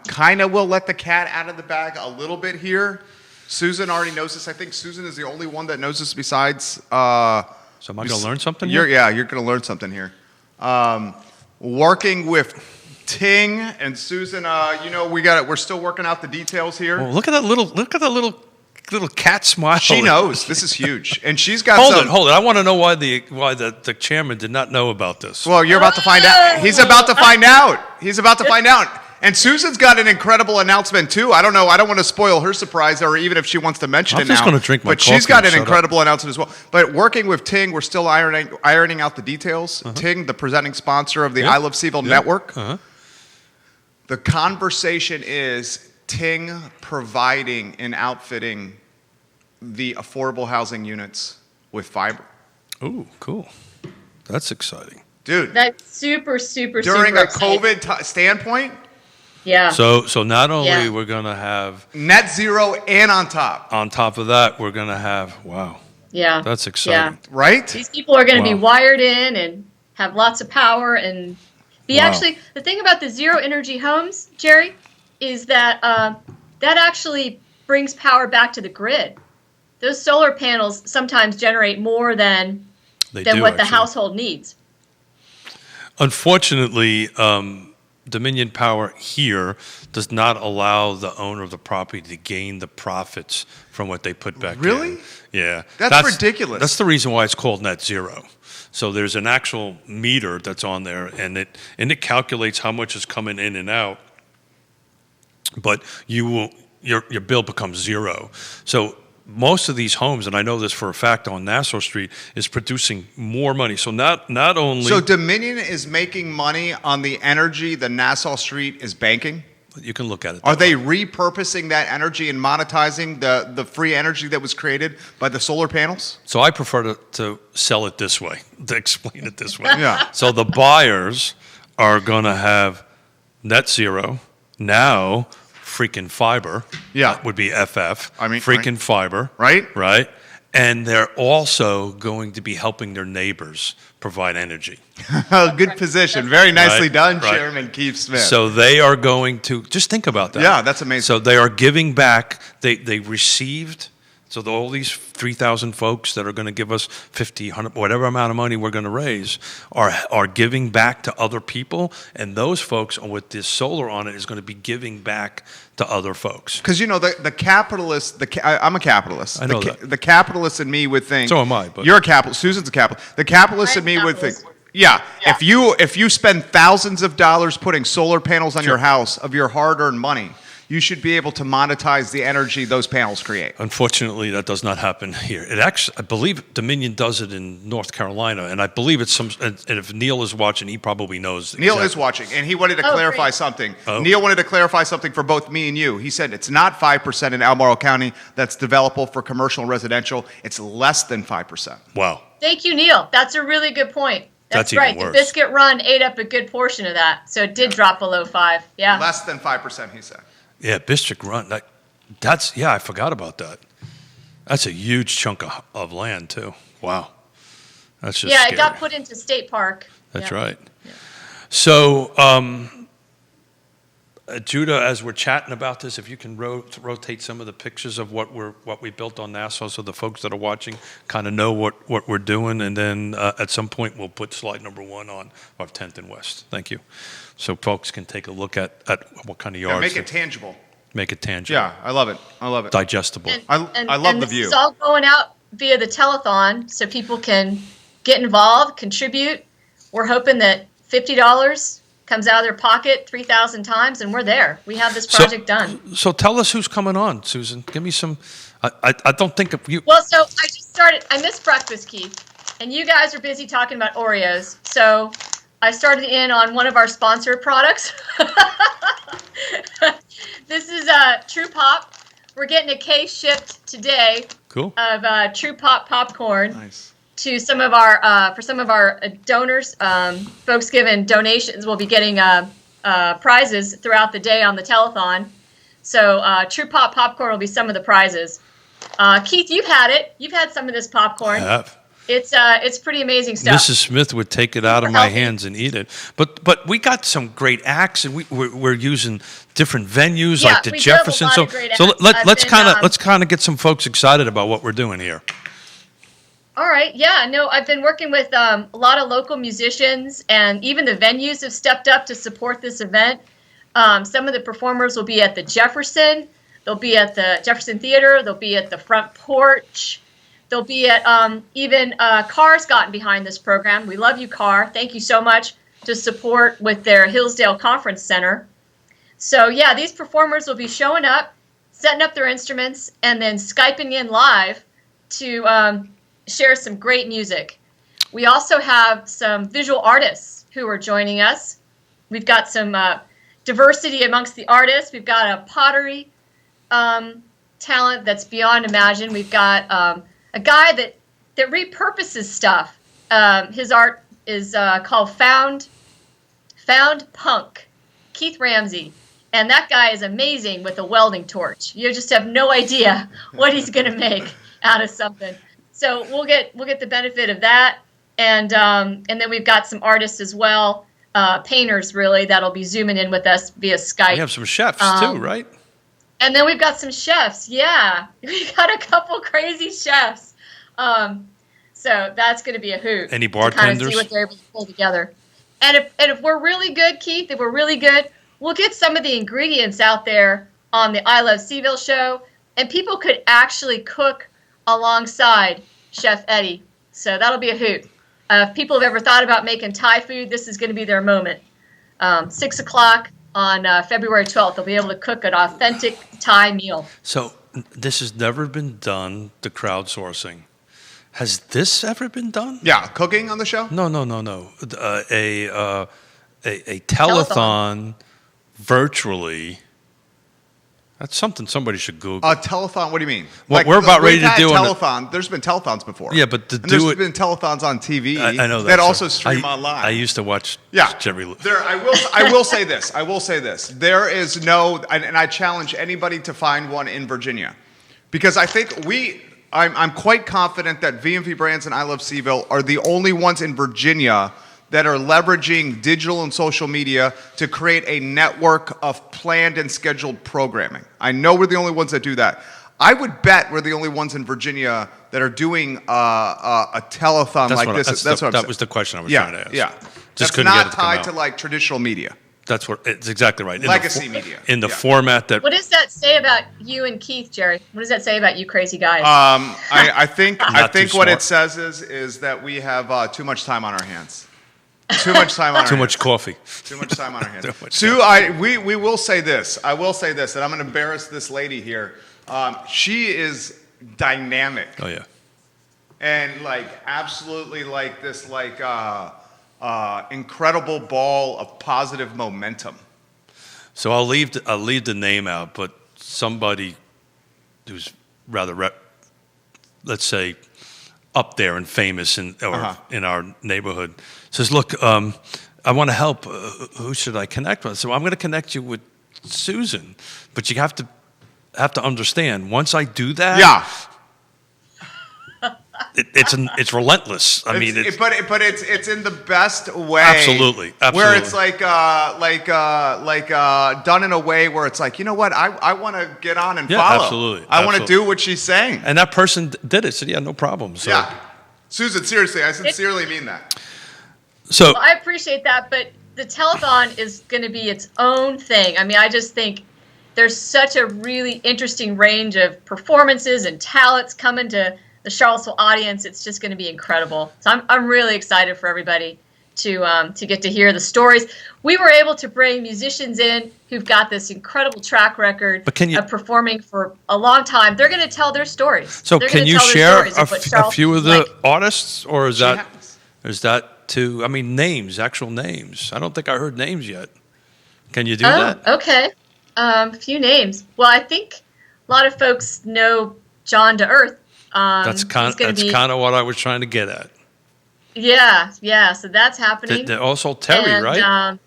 kind of will let the cat out of the bag a little bit here. Susan already knows this. I think Susan is the only one that knows this besides. So am I going to learn something here? You're going to learn something here. Working with Ting and Susan, we're still working out the details here. Well, look at that little cat smile. She knows this is huge, and she's got. Hold it. I want to know why the chairman did not know about this. Well, you're about to find out. He's about to find out. And Susan's got an incredible announcement too. I don't know. I don't want to spoil her surprise, or even if she wants to mention it now. I'm just going to drink my coffee. But she's got an incredible announcement as well. But working with Ting, we're still ironing out the details. Ting, the presenting sponsor of the I Love CVille Network. The conversation is Ting providing and outfitting the affordable housing units with fiber. Ooh, cool. That's exciting. Dude. That's super, super, during super a COVID standpoint. Yeah. So not only we're going to have net zero and on top. On top of that, we're going to have, wow. Yeah. That's exciting. Yeah. Right? These people are going to be wired in and have lots of power and actually, the thing about the zero energy homes, Jerry, is that that actually brings power back to the grid. Those solar panels sometimes generate more than what the household needs. Unfortunately, Dominion Power here does not allow the owner of the property to gain the profits from what they put back in. Really? Yeah. That's ridiculous. That's the reason why it's called net zero. So there's an actual meter that's on there, and it calculates how much is coming in and out. But your bill becomes zero. So most of these homes, and I know this for a fact on Nassau Street, is producing more money. So not only... So Dominion is making money on the energy that Nassau Street is banking? You can look at it. Are they repurposing that energy and monetizing the free energy that was created by the solar panels? So I prefer to sell it this way, to explain it this way. Yeah. So the buyers are going to have net zero, now freaking fiber. Yeah. That would be FF. I mean, freaking fiber. Right. Right. And they're also going to be helping their neighbors provide energy. Good position. Very nicely done, Chairman Keith Smith. So they are going to, just think about that. Yeah, that's amazing. So they are giving back. They received, so all these 3,000 folks that are going to give us 50, 100, whatever amount of money we're going to raise are giving back to other people. And those folks with this solar on it is going to be giving back to other folks. Because, the capitalist, I'm a capitalist. I know that. The capitalist in me would think. So am I. But you're a capitalist. Susan's a capitalist. The capitalist in me would think. Yeah. If you spend thousands of dollars putting solar panels on your house of your hard-earned money, you should be able to monetize the energy those panels create. Unfortunately, that does not happen here. It actually, I believe Dominion does it in North Carolina, and I believe it's some. And if Neil is watching, he probably knows. Neil is watching, and he wanted to clarify great. something. Oh. Neil wanted to clarify something for both me and you. He said it's not 5% in Albemarle County that's developable for commercial and residential. It's less than 5%. Wow. Thank you, Neil. That's a really good point. That's That's right. even worse. The Biscuit Run ate up a good portion of that, so it did drop below 5. Yeah. Less than 5%, he said. Yeah, Biscuit Run. That's I forgot about that. That's a huge chunk of land too. Wow. That's just Yeah, scary. it got put into State Park. That's Yeah. right. So, Judah, as we're chatting about this, if you can rotate some of the pictures of what we built on Nassau, so the folks that are watching kind of know what we're doing, and then at some point we'll put slide number 1 on of 10th and West. Thank you. So folks can take a look at what kind of yards. Yeah, make it tangible. Make it tangible. Yeah, I love it. I love it. Digestible. I love and the this view. is all going out via the telethon, so people can get involved, contribute. We're hoping that $50 comes out of their pocket 3,000 times, and we're there. We have this project done. So tell us who's coming on, Susan. Give me some. I don't think of you. Well, so I just started. I missed breakfast, Keith, and you guys are busy talking about Oreos. So I started in on one of our sponsored products. This is True Pop. We're getting a case shipped today Cool. of True Pop popcorn. Nice. To some of our for some of our donors, folks giving donations will be getting prizes throughout the day on the telethon. So True Pop popcorn will be some of the prizes. Keith, you've had it. You've had some of this popcorn. I have. It's pretty amazing stuff. Mrs. Smith would take it out of Super my healthy. hands and eat it. But we got some great acts, and we're using different venues Yeah, like the we do have a Jefferson. lot So of great so acts. let's I've kind been, of get some folks excited about what we're doing here. All right, yeah, no, I've been working with a lot of local musicians, and even the venues have stepped up to support this event. Some of the performers will be at the Jefferson. They'll be at the Jefferson Theater. They'll be at the Front Porch. They'll be at even Carr's gotten behind this program. We love you, Carr. Thank you so much to support with their Hillsdale Conference Center. So, yeah, these performers will be showing up, setting up their instruments, and then Skyping in live to share some great music. We also have some visual artists who are joining us. We've got some diversity amongst the artists. We've got a pottery talent that's beyond imagine. We've got a guy that repurposes stuff. His art is called Found Punk, Keith Ramsey. And that guy is amazing with a welding torch. You just have no idea what he's going to make out of something. So we'll get the benefit of that, and then we've got some artists as well, painters really, that'll be zooming in with us via Skype. We have some chefs too, right? And then we've got some chefs. Yeah, we got a couple crazy chefs. So that's going to be a hoot. Any to kind of bartenders? see what they're able to pull together. And if we're really good, Keith, if we're really good, we'll get some of the ingredients out there on the I Love CVille show, and people could actually cook alongside Chef Eddie. So that'll be a hoot. If people have ever thought about making Thai food, this is going to be their moment. 6 o'clock on February 12th, they'll be able to cook an authentic Thai meal. So this has never been done, the crowdsourcing. Has this ever been done? Yeah, cooking on the show? No. A telethon virtually. That's something somebody should Google. A telethon, what do you mean? What we're about ready to do on the- telethon. There's been telethons before. Yeah, but to and do there's it- been telethons on TV I know that sir. also stream online. I used to watch Yeah, Jerry Lewis. I will say this. I will say this. There is no, and I challenge anybody to find one in Virginia, because I think I'm quite confident that V&V Brands and I Love CVille are the only ones in Virginia that are leveraging digital and social media to create a network of planned and scheduled programming. I know we're the only ones that do that. I would bet we're the only ones in Virginia that are doing a telethon like this. That was the question I was trying to ask. Yeah. Just That's couldn't not get it to come tied out. to like traditional media. That's what it's exactly right. Legacy media. In the Yeah. format that What does that say about you and Keith, Jerry? What does that say about you crazy guys? I think Not too what it smart. says is that we have too much time on our hands. Too much time on our Too much hands. coffee. Too much time on our hands. Too much Sue, we will say this. I will say this, and I'm going to embarrass this lady here. She is dynamic. Oh yeah. And like absolutely like this like incredible ball of positive momentum. So I'll leave the name out, but somebody who's rather let's say up there and famous in our neighborhood says, "Look, I want to help. Who should I connect with?" So I'm going to connect you with Susan, but you have to understand. Once I do that, Yeah. It's relentless. I mean, but it's in the best way. Absolutely. Where it's like done in a way where it's like, you know what, I want to get on and follow. Absolutely. I want to do what she's saying. And that person did it. Said, yeah, no problem. So, Yeah, Susan, seriously, I sincerely mean that. So Well, I appreciate that, but the telethon is going to be its own thing. I mean, I just think there's such a really interesting range of performances and talents coming to the Charlottesville audience. It's just going to be incredible. So I'm really excited for everybody to get to hear the stories. We were able to bring musicians in who've got this incredible track record of performing for a long time. They're going to tell their stories. So can you share a few of the like. Artists, or is that to, I mean, names, actual names? I don't think I heard names yet. Can you do that? Okay. A few names. Well, I think a lot of folks know John to Earth. That's kind of what I was trying to get at. Yeah. So that's happening. Also Terry, right?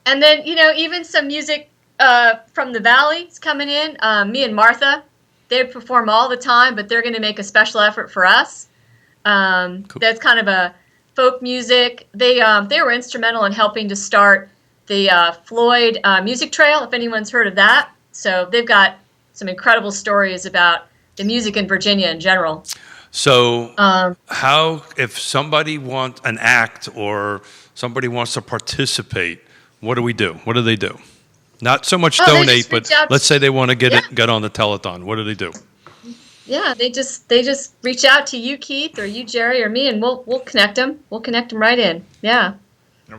And then, even some music from the Valley is coming in. Me and Martha, they perform all the time, but they're going to make a special effort for us. Cool. That's kind of a folk music. They were instrumental in helping to start the Floyd Music Trail, if anyone's heard of that. So they've got some incredible stories about the music in Virginia in general. So how, if somebody wants an act or somebody wants to participate, what do we do? What do they do? Not so much donate, but let's say they want to get on the telethon. What do they do? Yeah, they just reach out to you, Keith, or you, Jerry, or me, and we'll connect them. We'll connect them right in. Yeah.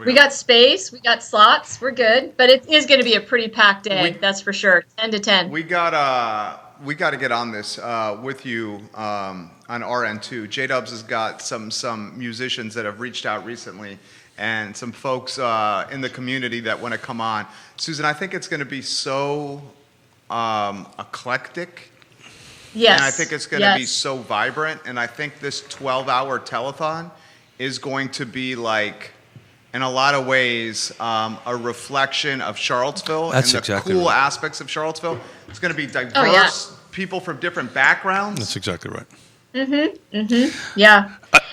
We got space. We got slots. We're good. But it is going to be a pretty packed day. That's for sure. 10 to 10. We got to get on this with you on our end too. J-Dubs has got some musicians that have reached out recently, and some folks in the community that want to come on. Susan, I think it's going to be so eclectic. Yes. And I think it's going to be so vibrant. And I think this 12-hour telethon is going to be like, in a lot of ways, a reflection of Charlottesville and the cool aspects of Charlottesville. It's going to be diverse, people from different backgrounds. That's exactly right. Yeah.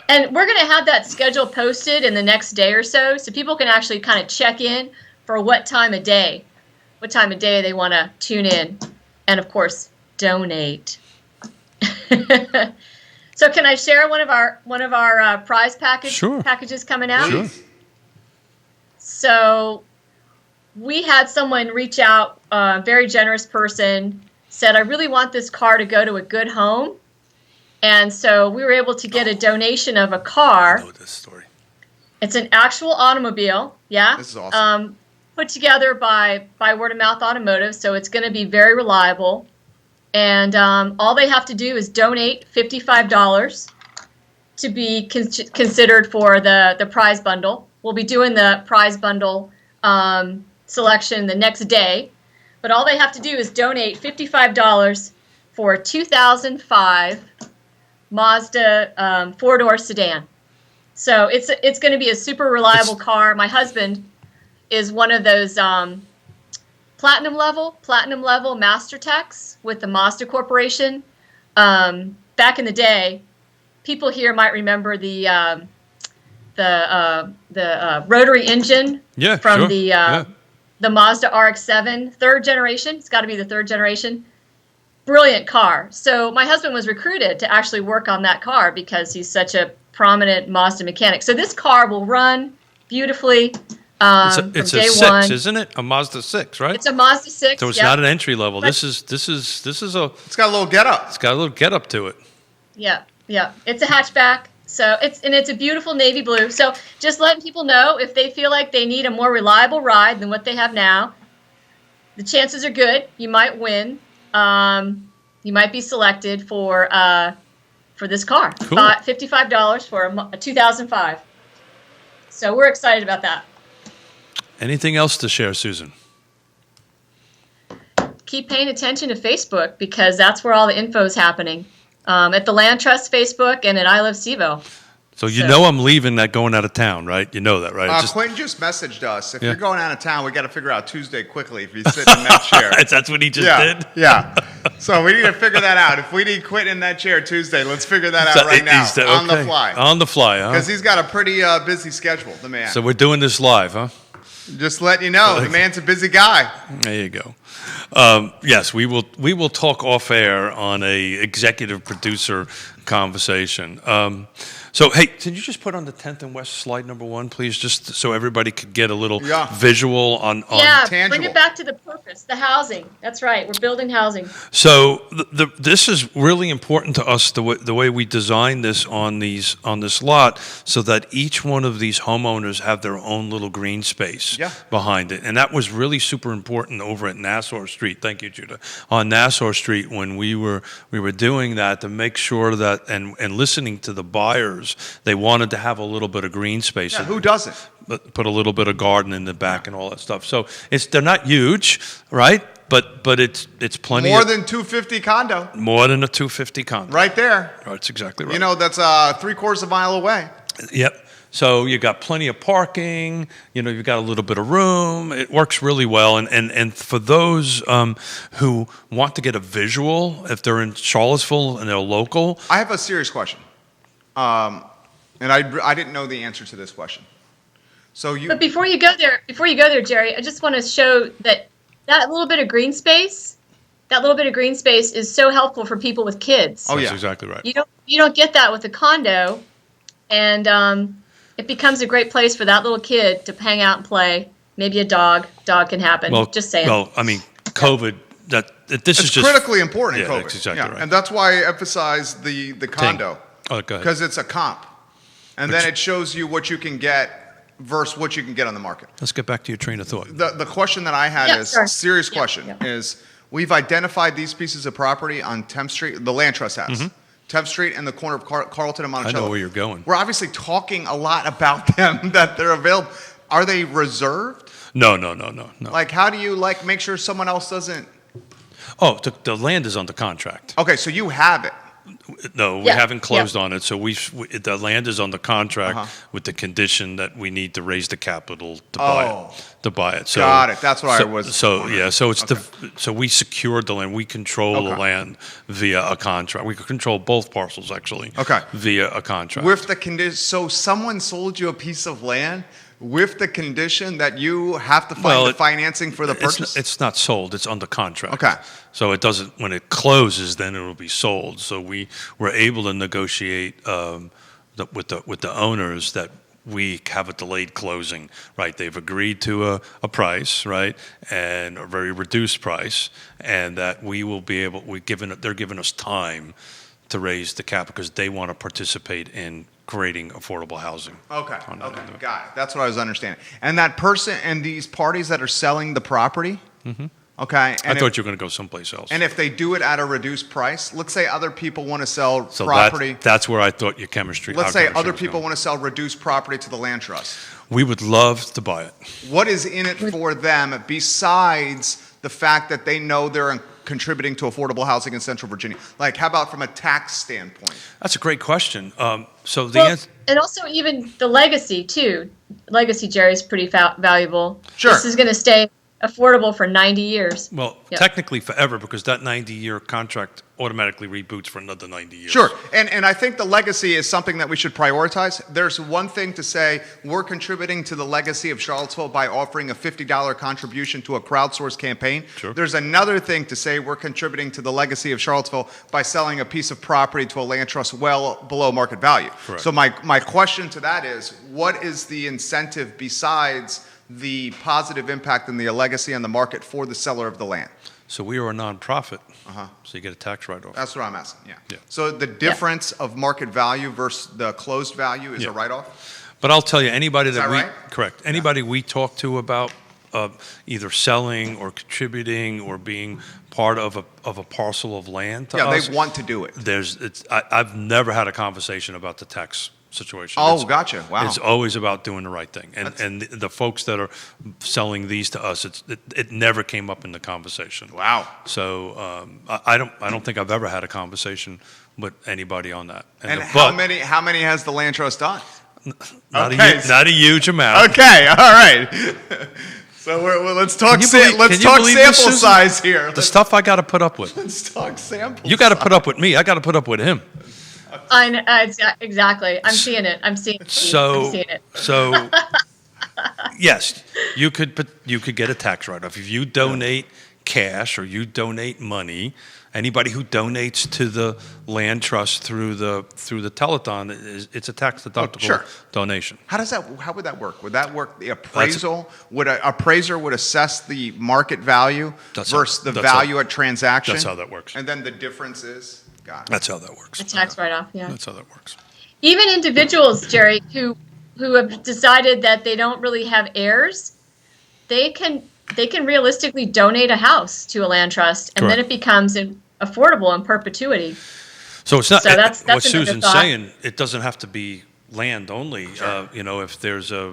And we're going to have that schedule posted in the next day or so people can actually kind of check in for what time of day they want to tune in. And, of course, donate. So can I share one of our prize packages coming out? Sure. So we had someone reach out, a very generous person, said, I really want this car to go to a good home. And so we were able to get a donation of a car. I know this story. It's an actual automobile, yeah. This is awesome. Put together by Word of Mouth Automotive, so it's going to be very reliable. And all they have to do is donate $55 to be considered for the prize bundle. We'll be doing the prize bundle selection the next day. But all they have to do is donate $55 for a 2005 Mazda four-door sedan. So it's going to be a super reliable car. My husband is one of those platinum level master techs with the Mazda Corporation. Back in the day, people here might remember the rotary engine from the Mazda RX-7, third generation. It's got to be the third generation. Brilliant car. So my husband was recruited to actually work on that car because he's such a prominent Mazda mechanic. So this car will run beautifully. It's a 6, isn't it? A Mazda 6, right? It's a Mazda 6. So it's not an entry level. This is a. It's got a little get up. It's got a little get up to it. Yeah. It's a hatchback. So it's a beautiful navy blue. So just letting people know, if they feel like they need a more reliable ride than what they have now, the chances are good you might win. You might be selected for this car. Cool. $55 for a 2005. So we're excited about that. Anything else to share, Susan? Keep paying attention to Facebook, because that's where all the info is happening. At the Land Trust Facebook and at I Love CVille. So you know I'm leaving, that going out of town, right? You know that, right? Quentin just messaged us. If you're going out of town, we got to figure out Tuesday quickly if you sit in that chair. That's what he just did? Yeah. So we need to figure that out. If we need Quentin in that chair Tuesday, let's figure that out right now. On the fly. On the fly, huh? Because he's got a pretty busy schedule, the man. So we're doing this live, huh? Just letting you know, the man's a busy guy. There you go. Yes, we will talk off air on a executive producer conversation. So, hey, can you just put on the 10th and West slide number 1, please, just so everybody could get a little visual on tangible. Bring it back to the purpose, the housing. That's right. We're building housing. So this is really important to us, the way we design this on this lot, so that each one of these homeowners have their own little green space behind it. And that was really super important over at Nassau Street. Thank you, Judah. On Nassau Street, when we were doing that, to make sure that and listening to the buyers, they wanted to have a little bit of green space. Yeah, who doesn't? Put a little bit of garden in the back and all that stuff. So they're not huge, right? But it's plenty. More than 250 condo. More than a 250 condo. Right there. That's exactly right. You know, that's 3/4 of a mile away. Yep. So you got plenty of parking. You know, you've got a little bit of room. It works really well. And for those who want to get a visual, if they're in Charlottesville and they're local, I have a serious question. And I didn't know the answer to this question. But before you go there, Jerry, I just want to show that little bit of green space, is so helpful for people with kids. Oh, yeah. That's exactly right. You don't get that with a condo, and it becomes a great place for that little kid to hang out and play. Maybe a dog can happen. Well, just saying. Well, I mean, COVID. This is just critically important in COVID. That's exactly right. And that's why I emphasize the condo. Oh, go ahead. Because it's a comp. And then it shows you what you can get versus what you can get on the market. Let's get back to your train of thought. The question that I had serious question, is we've identified these pieces of property on 10th Street, the Land Trust has. 10th Street and the corner of Carlton and Monticello. I know where you're going. We're obviously talking a lot about them, that they're available. Are they reserved? No. Like, how do you make sure someone else doesn't? Oh, the land is under contract. Okay, so you have it. No, we haven't closed on it. So the land is on the contract with the condition that we need to raise the capital to buy it. So, got it. That's what I was. So so we secured the land. We control the land via a contract. We control both parcels actually. Okay. Via a contract. With the condition, so someone sold you a piece of land with the condition that you have to find the financing for the purchase? It's not sold. It's under contract. Okay. So it doesn't. When it closes, then it will be sold. So we were able to negotiate with the owners that we have a delayed closing. Right. They've agreed to a price, right, and a very reduced price, and that we will be able. They're giving us time to raise the cap because they want to participate in creating affordable housing. Okay, got it. That's what I was understanding. And that person and these parties that are selling the property, okay. And I thought you were going to go someplace else. And if they do it at a reduced price, let's say other people want to sell property. That's where I thought your chemistry. Let's say other people want to sell reduced property to the Land Trust. We would love to buy it. What is in it for them besides the fact that they know they're contributing to affordable housing in Central Virginia? Like, how about from a tax standpoint? That's a great question. And also even the legacy too. Legacy, Jerry, is pretty valuable. Sure. This is going to stay affordable for 90 years. Well, technically forever, because that 90-year contract automatically reboots for another 90 years. Sure. And I think the legacy is something that we should prioritize. There's one thing to say we're contributing to the legacy of Charlottesville by offering a $50 contribution to a crowdsourced campaign. Sure. There's another thing to say we're contributing to the legacy of Charlottesville by selling a piece of property to a land trust well below market value. Correct. So my question to that is, what is the incentive besides the positive impact in the legacy on the market for the seller of the land? So we are a nonprofit, so you get a tax write-off. That's what I'm asking, yeah. Yeah. So the difference of market value versus the closed value is a write-off? But I'll tell you, anybody that right? correct, anybody we talk to about either selling or contributing or being part of a parcel of land to us, they want to do it. I've never had a conversation about the tax situation. Oh, gotcha. Wow. It's always about doing the right thing. And the folks that are selling these to us, it never came up in the conversation. Wow. So I don't think I've ever had a conversation with anybody on that. And how many has the land trust done? Not a huge amount. Okay, all right. So let's talk sample size here. The stuff I got to put up with. Let's talk sample. You got to put up with me. I got to put up with him. I know, exactly. I'm seeing it. I'm seeing it. So yes, you could get a tax write-off if you donate cash or you donate money. Anybody who donates to the land trust through the telethon, it's a tax deductible donation. How would that work? Would that work? The appraisal would an appraiser would assess the market value versus the value at transaction. That's how that works. And then the difference is That's how that works. A tax write-off. Yeah. That's how that works. Even individuals, Jerry, who have decided that they don't really have heirs, they can realistically donate a house to a land trust, and then it becomes affordable in perpetuity. So it's not. That's what Susan's saying. It doesn't have to be land only. Sure. If there's a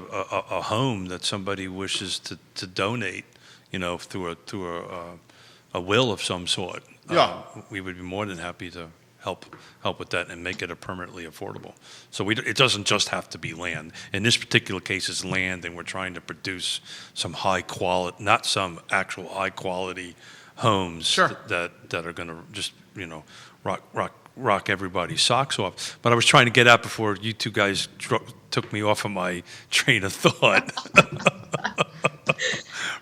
home that somebody wishes to donate, through a will of some sort, we would be more than happy to help with that and make it permanently affordable. So it doesn't just have to be land. In this particular case, it's land, and we're trying to produce some high quality, not some actual high quality homes that are going to just rock everybody's socks off. But I was trying to get out before you two guys took me off of my train of thought.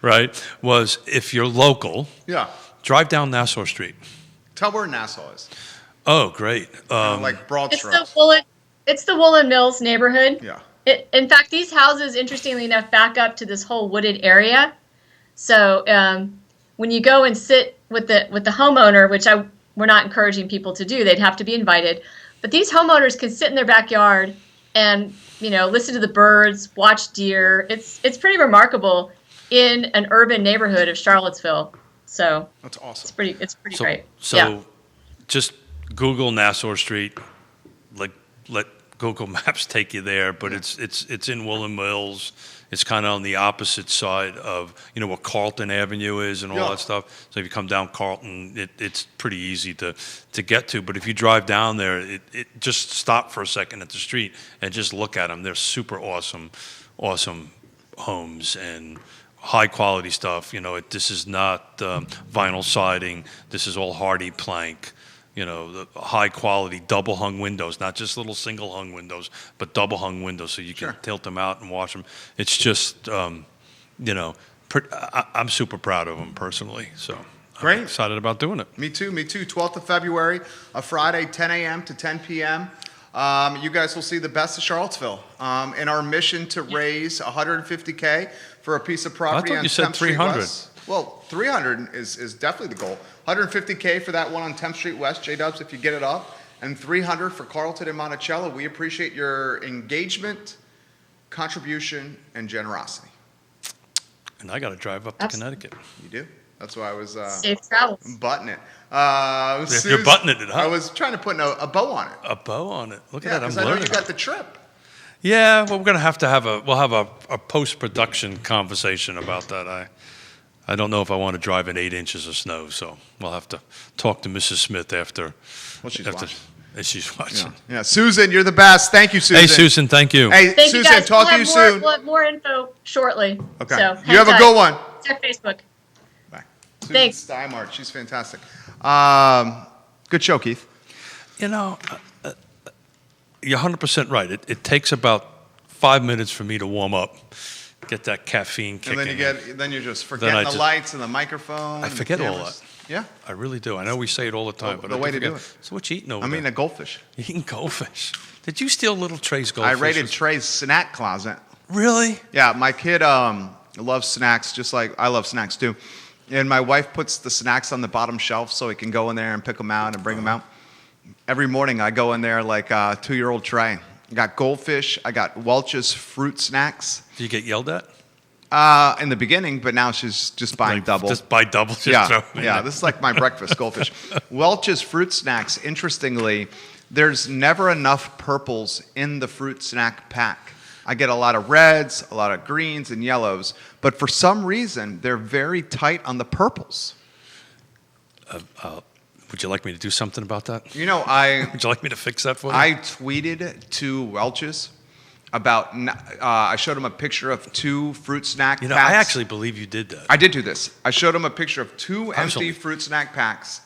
Right? Was if you're local, drive down Nassau Street. Tell where Nassau is. Oh, great! Like Broad Strokes. It's the Woolen Mills neighborhood. Yeah. In fact, these houses, interestingly enough, back up to this whole wooded area. So when you go and sit with the homeowner, which we're not encouraging people to do, they'd have to be invited. But these homeowners can sit in their backyard and listen to the birds, watch deer. It's pretty remarkable in an urban neighborhood of Charlottesville. So that's awesome. It's pretty great. So just Google Nassau Street, let Google Maps take you there, but it's in Woolen Mills. It's kind of on the opposite side of where Carlton Avenue is and all that stuff. So if you come down Carlton, it's pretty easy to get to. But if you drive down there, it just stop for a second at the street and just look at them. They're super awesome homes and high quality stuff. This is not vinyl siding. This is all hardy plank. The high quality double hung windows, not just little single hung windows, but double hung windows, so you can tilt them out and watch them. It's just, I'm super proud of them personally. So great. I'm excited about doing it. Me too. 12th of February, a Friday, 10 a.m. to 10 p.m. You guys will see the best of Charlottesville in our mission to raise $150K for a piece of property. I thought you said 300. Well, 300 is definitely the goal. 150K for that one on 10th Street West, J-Dubs, if you get it up, and 300 for Carlton and Monticello. We appreciate your engagement, contribution, and generosity. And I got to drive up to Connecticut. You do? That's why I was safe travels. Butting it. You're butting it, huh? I was trying to put a bow on it. A bow on it. Look at that. Because I'm I know learning. you got the trip. Yeah, well, we're going to have a post-production conversation about that. I don't know if I want to drive in 8 inches of snow, so we'll have to talk to Mrs. Smith after. Well, she's watching. She's watching. Yeah, Susan, you're the best. Thank you, Susan. Hey, Susan, thank you. Hey, Thank Susan, you guys. talk to you soon. We'll have more info shortly. Okay. So, you have a good one. Check Facebook. Bye. Susan Thanks. Stimart, she's fantastic. Good show, Keith. You're 100% right. It takes about 5 minutes for me to warm up. Get that caffeine kicking. And then you just forget the lights and the microphone. I forget all that. Yeah. I really do. I know we say it all the time, but the I way to forget. do it. So what you eating over there? I'm eating a goldfish. You're eating goldfish. Did you steal little Trey's goldfish? I raided Trey's snack closet. Really? Yeah, my kid loves snacks just like I love snacks too. And my wife puts the snacks on the bottom shelf so he can go in there and pick them out and bring them out. Every morning I go in there like a 2-year-old tray. I got goldfish. I got Welch's fruit snacks. Do you get yelled at? In the beginning, but now she's just buying double. Just buy double. Just Yeah, throw 'em in yeah. there. This is like my breakfast goldfish. Welch's fruit snacks. Interestingly, there's never enough purples in the fruit snack pack. I get a lot of reds, a lot of greens, and yellows, but for some reason, they're very tight on the purples. Would you like me to do something about that? You know, Would you like me to fix that for you? I tweeted to Welch's about. I showed him a picture of 2 fruit snack You know, packs. I actually believe you did that. I did do this. I showed him a picture of 2 empty Absolutely. fruit snack packs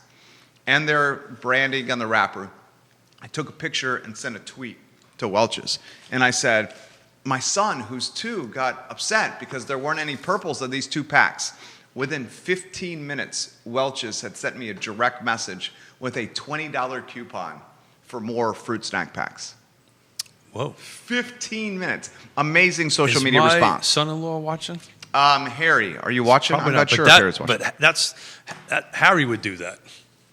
and their branding on the wrapper. I took a picture and sent a tweet to Welch's, and I said, my son, who's 2, got upset because there weren't any purples in these 2 packs. Within 15 minutes, Welch's had sent me a direct message with a $20 coupon for more fruit snack packs. Whoa. 15 minutes. Amazing social media Is my response. son-in-law watching? Harry, are you watching? Probably I'm not but sure that- if Harry's watching. But Harry would do that.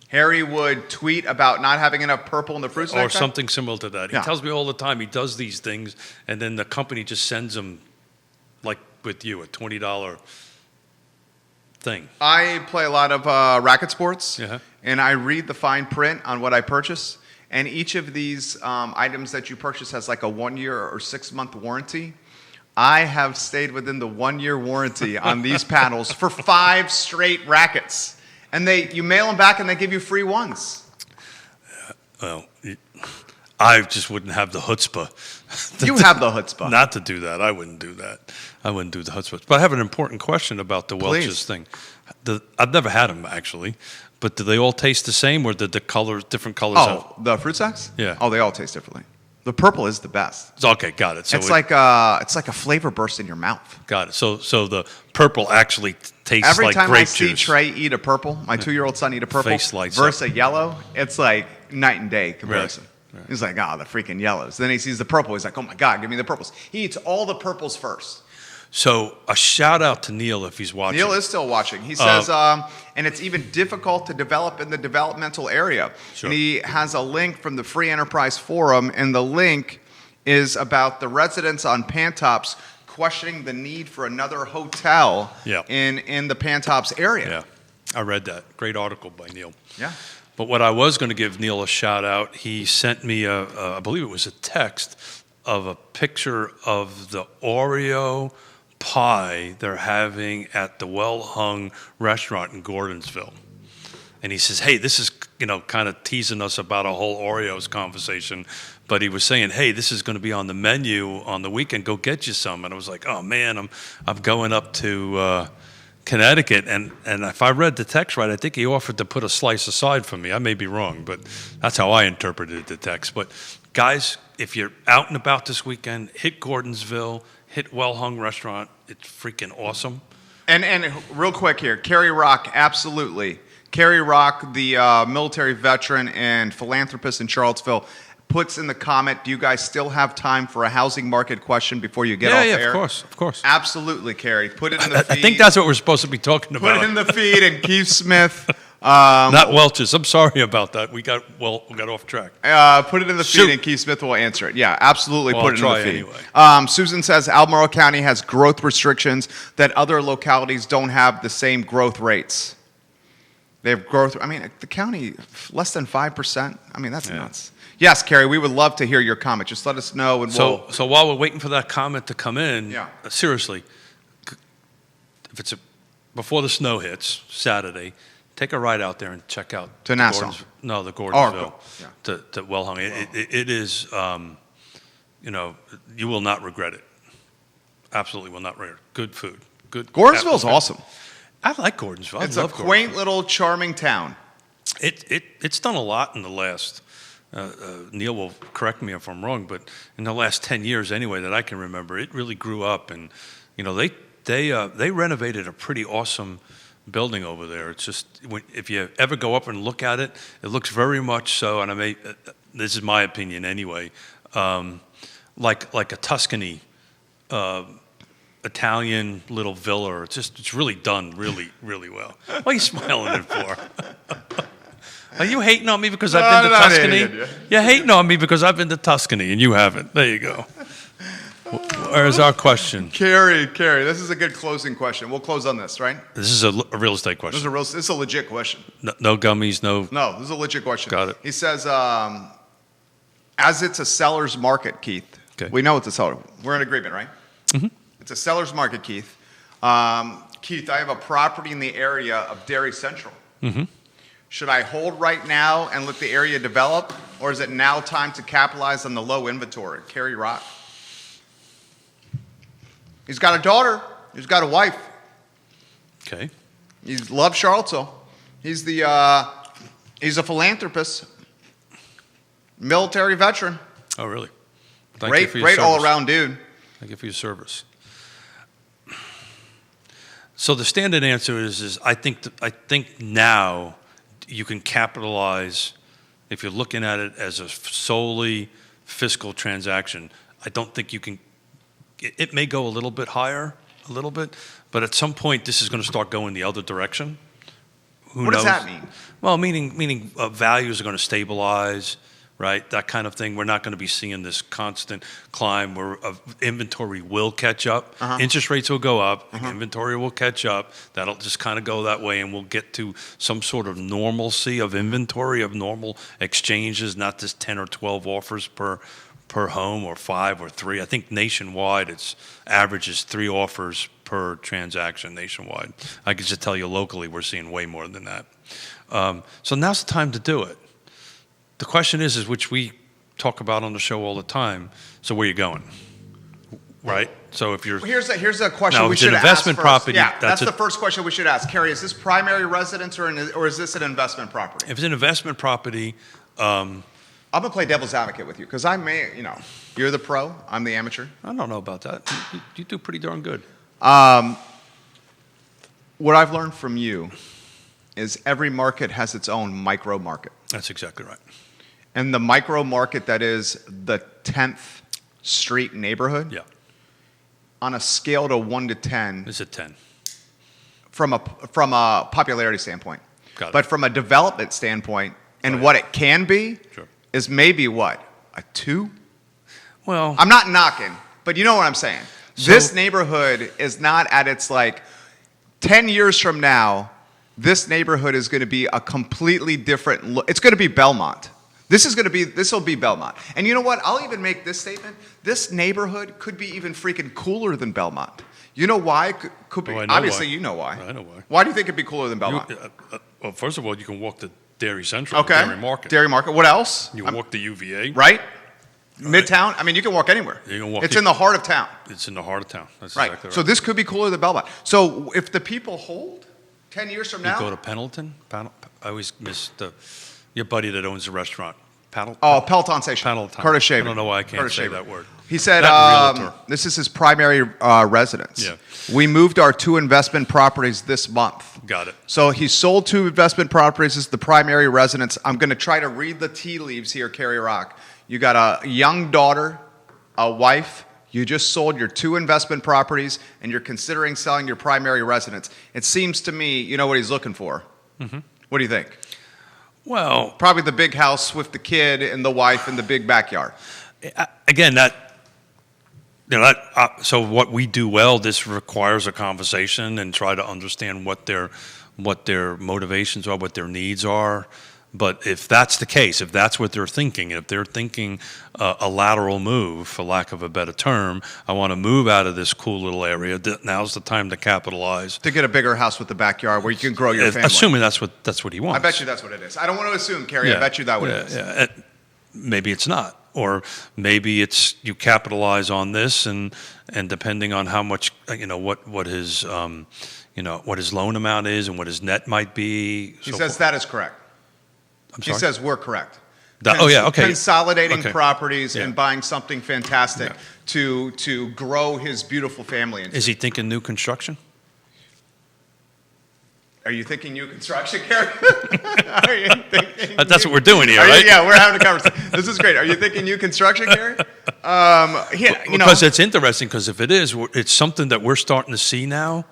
Harry would tweet about not having enough purple in the fruit snack Or pack? something similar to that. He Yeah. tells me all the time he does these things, and then the company just sends him, like with you, a $20 thing. I play a lot of racket sports, Yeah. and I read the fine print on what I purchase. And each of these items that you purchase has like a 1-year or 6-month warranty. I have stayed within the 1-year warranty on these paddles for 5 straight rackets. And you mail them back and they give you free ones. Well, I just wouldn't have the chutzpah. You have the chutzpah. Not to do that. I wouldn't do that. I wouldn't do the chutzpah. But I have an important question about the Please. Welch's thing. I've never had them, actually. But do they all taste the same, or did the colors, different colors? Oh, the fruit snacks? Yeah. Oh, they all taste differently. The purple is the best. Okay, got it. So It's like a flavor burst in your mouth. got it. So the purple actually tastes Every like time grape I see juice. Trey eat a purple, my 2-year-old son eat a purple Face lights versus a yellow, it's like night and day comparison. Right. He's like, the freaking yellows. Then he sees the purple. He's like, oh my God, give me the purples. He eats all the purples first. So a shout out to Neil if he's watching. Neil is still watching. He says, and it's even difficult to develop in the developmental area. Sure. And he has a link from the Free Enterprise Forum, and the link is about the residents on Pantops questioning the need for another hotel Yeah. in the Pantops area. Yeah, I read that. Great article by Neil. Yeah. But what I was going to give Neil a shout out, he sent me I believe it was a text of a picture of the Oreo pie they're having at the Well Hung restaurant in Gordonsville. And he says, hey, this is, kind of teasing us about a whole Oreos conversation. But he was saying, hey, this is going to be on the menu on the weekend. Go get you some. And I was like, oh, man, I'm going up to Connecticut. And if I read the text right, I think he offered to put a slice aside for me. I may be wrong, but that's how I interpreted the text. But, guys, if you're out and about this weekend, hit Gordonsville, hit Well Hung Restaurant. It's freaking awesome. And real quick here, Kerry Rock, absolutely. Kerry Rock, the military veteran and philanthropist in Charlottesville, puts in the comment, do you guys still have time for a housing market question before you get off air? Yeah, of course. Absolutely, Kerry. Put it in the feed. I think that's what we're supposed to be talking Put about. it in the feed, and Keith Smith, Not Welch's. I'm sorry about that. We got off track. put it in the Shoot. feed, and Keith Smith will answer it. Yeah, absolutely Well, put it in I'll the try feed. anyway. Susan says Albemarle County has growth restrictions that other localities don't have the same growth rates. They have growth. I mean, the county, less than 5%. I mean, that's nuts. Yes, Kerry, we would love to hear your comment. Just let us know, and So while we're waiting for that comment to come in, Yeah. Seriously, if it's before the snow hits Saturday, take a ride out there and check out To Nassau. the Gordonsville yeah. to Well Hung. It is, you will not regret it. Absolutely will not regret it. Good food. Good. Gordonsville's atmosphere. awesome. I like Gordonsville. It's I a love quaint Gordonsville. little charming town. It's done a lot in the last. Neil will correct me if I'm wrong, but in the last 10 years anyway that I can remember, it really grew up, and they renovated a pretty awesome building over there. It's just if you ever go up and look at it, it looks very much so, and this is my opinion anyway, like a Tuscany Italian little villa. It's really done really, really well. What are you smiling at for? Are you hating on me because I've been to Tuscany? You're hating on me because I've been to Tuscany and you haven't. There you go. Where's our question? Carrie, this is a good closing question. We'll close on this, right? This is a real estate question. This is a legit question. No gummies, no. No, this is a legit question. Got it. He says, as it's a seller's market, Keith. Okay. We know it's a seller. We're in agreement, right? Mm-hmm. It's a seller's market, Keith. Keith, I have a property in the area of Dairy Central. Mm-hmm. Should I hold right now and let the area develop, or is it now time to capitalize on the low inventory? Carrie Rock. He's got a daughter. He's got a wife. Okay. He loves Charlottesville. He's a philanthropist, military veteran. Oh, really? Thank you for your Great service. all-around dude. Thank you for your service. So the standard answer is I think now you can capitalize if you're looking at it as a solely fiscal transaction. I don't think you can. It may go a little bit higher, but at some point this is going to start going the other direction. Who knows? What does that mean? Well, meaning values are going to stabilize, right? That kind of thing. We're not going to be seeing this constant climb where inventory will catch up. Uh-huh. Interest rates will go up. Inventory will catch up. That'll just kind of go that way, and we'll get to some sort of normalcy of inventory, of normal exchanges, not this 10 or 12 offers per home, or 5 or 3. I think nationwide it's averages 3 offers per transaction nationwide. I can just tell you locally we're seeing way more than that. So now's the time to do it. The question is which we talk about on the show all the time. So where are you going? Right? So if you're... Here's a question now, we if it's should an ask investment first. property, Yeah, that's the first question we should ask. Carrie, is this primary residence or is this an investment property? If it's an investment property... I'm going to play devil's advocate with you because you're the pro, I'm the amateur. I don't know about that. You do pretty darn good. What I've learned from you is every market has its own micro market. That's exactly right. And the micro market that is the 10th Street neighborhood, Yeah. on a scale to 1 to 10, It's a 10. from a popularity standpoint, Got it. but from a development standpoint and what it can be, Sure. is maybe what, a 2? Well, I'm not knocking, but you know what I'm saying. This neighborhood is not at its 10 years from now, this neighborhood is going to be a completely different it's going to be Belmont. This will be Belmont. And you know what? I'll even make this statement. This neighborhood could be even freaking cooler than Belmont. You know why? Could be, Oh, I know obviously, why. you know why. I know why. Why do you think it'd be cooler than Belmont? Well, first of all, you can walk to Dairy Central, Okay. Dairy Market. Dairy Market. What else? You walk to UVA. Right? Midtown. I mean, you can walk anywhere. You can walk it's to- in the heart of town. It's in the heart of town. That's Right. exactly right. So this could be cooler than Belmont. So if the people hold 10 years from you now. go to Pendleton. I always miss your buddy that owns the restaurant. Peloton Station. Peloton. Curtis Shaver. I don't know why I can't Curtis say Shaver. that word. He said That realtor. this is his primary residence. Yeah. We moved our 2 investment properties this month. Got it. So he sold 2 investment properties as the primary residence. I'm going to try to read the tea leaves here, Carrie Rock. You got a young daughter, a wife. You just sold your 2 investment properties, and you're considering selling your primary residence. It seems to me, you know what he's looking for. Mm-hmm. What do you think? Well, Probably the big house with the kid and the wife and the big backyard. again, so what we do well, this requires a conversation and try to understand what their motivations are, what their needs are. But if that's the case, if that's what they're thinking, if they're thinking a lateral move, for lack of a better term, I want to move out of this cool little area. Now's the time to capitalize. To get a bigger house with the backyard where you can grow your family. Assuming that's what he wants. I bet you that's what it is. I don't want to assume, Carrie. I bet you that's what it is. Yeah. Maybe it's not, or maybe it's you capitalize on this, and depending on how much what his what his loan amount is and what his net might be. He says that is correct. He says we're correct. Okay. Consolidating Okay. properties Yeah. and buying something fantastic Yeah. to grow his beautiful family into. Is he thinking new construction? Are you thinking new construction, Gary? Are you thinking That's what we're doing here, right? Yeah, we're having a conversation. This is great. Are you thinking new construction, Gary? Because it's interesting, because if it is, it's something that we're starting to see now,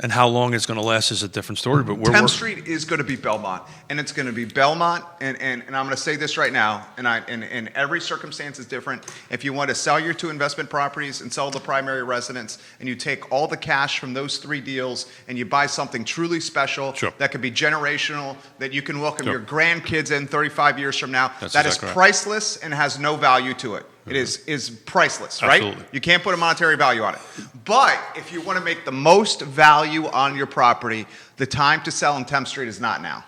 and how long it's going to last is a different story. But 10th Street is going to be Belmont, and it's going to be Belmont, and I'm going to say this right now, and every circumstance is different. If you want to sell your 2 investment properties and sell the primary residence, and you take all the cash from those 3 deals, and you buy something truly special that could be generational, that you can welcome your grandkids in 35 years from now, that is priceless and has no value to it. It is priceless, right? Absolutely. You can't put a monetary value on it. But if you want to make the most value on your property, the time to sell in 10th Street is not now.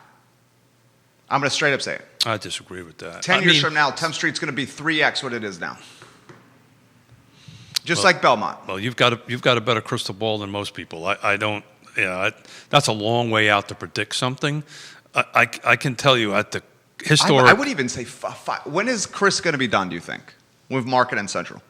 I'm going to straight up say it. I disagree with that. 10 years from now, 10th Street's going to be 3x what it is now. Just like Belmont. Well, you've got a better crystal ball than most people. I don't. Yeah, that's a long way out to predict something. I can tell you at the historic. I would even say when is Chris going to be done, do you think? With Market and Central.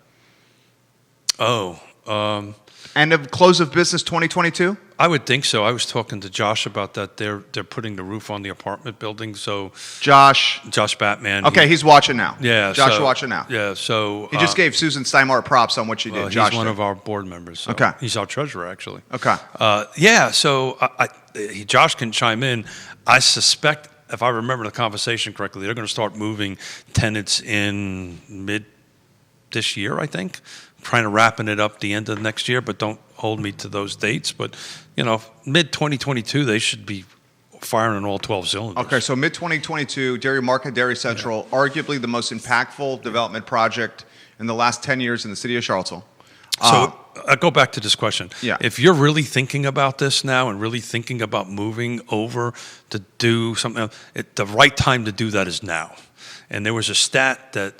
End of close of business 2022? I would think so. I was talking to Josh about that. They're putting the roof on the apartment building. So Josh Batman. Okay, he's watching now. Yeah, Josh is watching now. Yeah, so he just gave Susan Stimart props on what she did. Josh he's one of our board members. So okay, he's our treasurer actually. Okay. Yeah, so Josh can chime in. I suspect, if I remember the conversation correctly, they're going to start moving tenants in mid this year, I think, trying to wrapping it up the end of next year, but don't hold me to those dates. But, mid 2022, they should be firing on all 12 cylinders. Okay, so mid 2022, Dairy Market, Dairy Central, arguably the most impactful development project in the last 10 years in the city of Charlottesville. So I go back to this question. Yeah. If you're really thinking about this now and really thinking about moving over to do something else, the right time to do that is now. And there was a stat that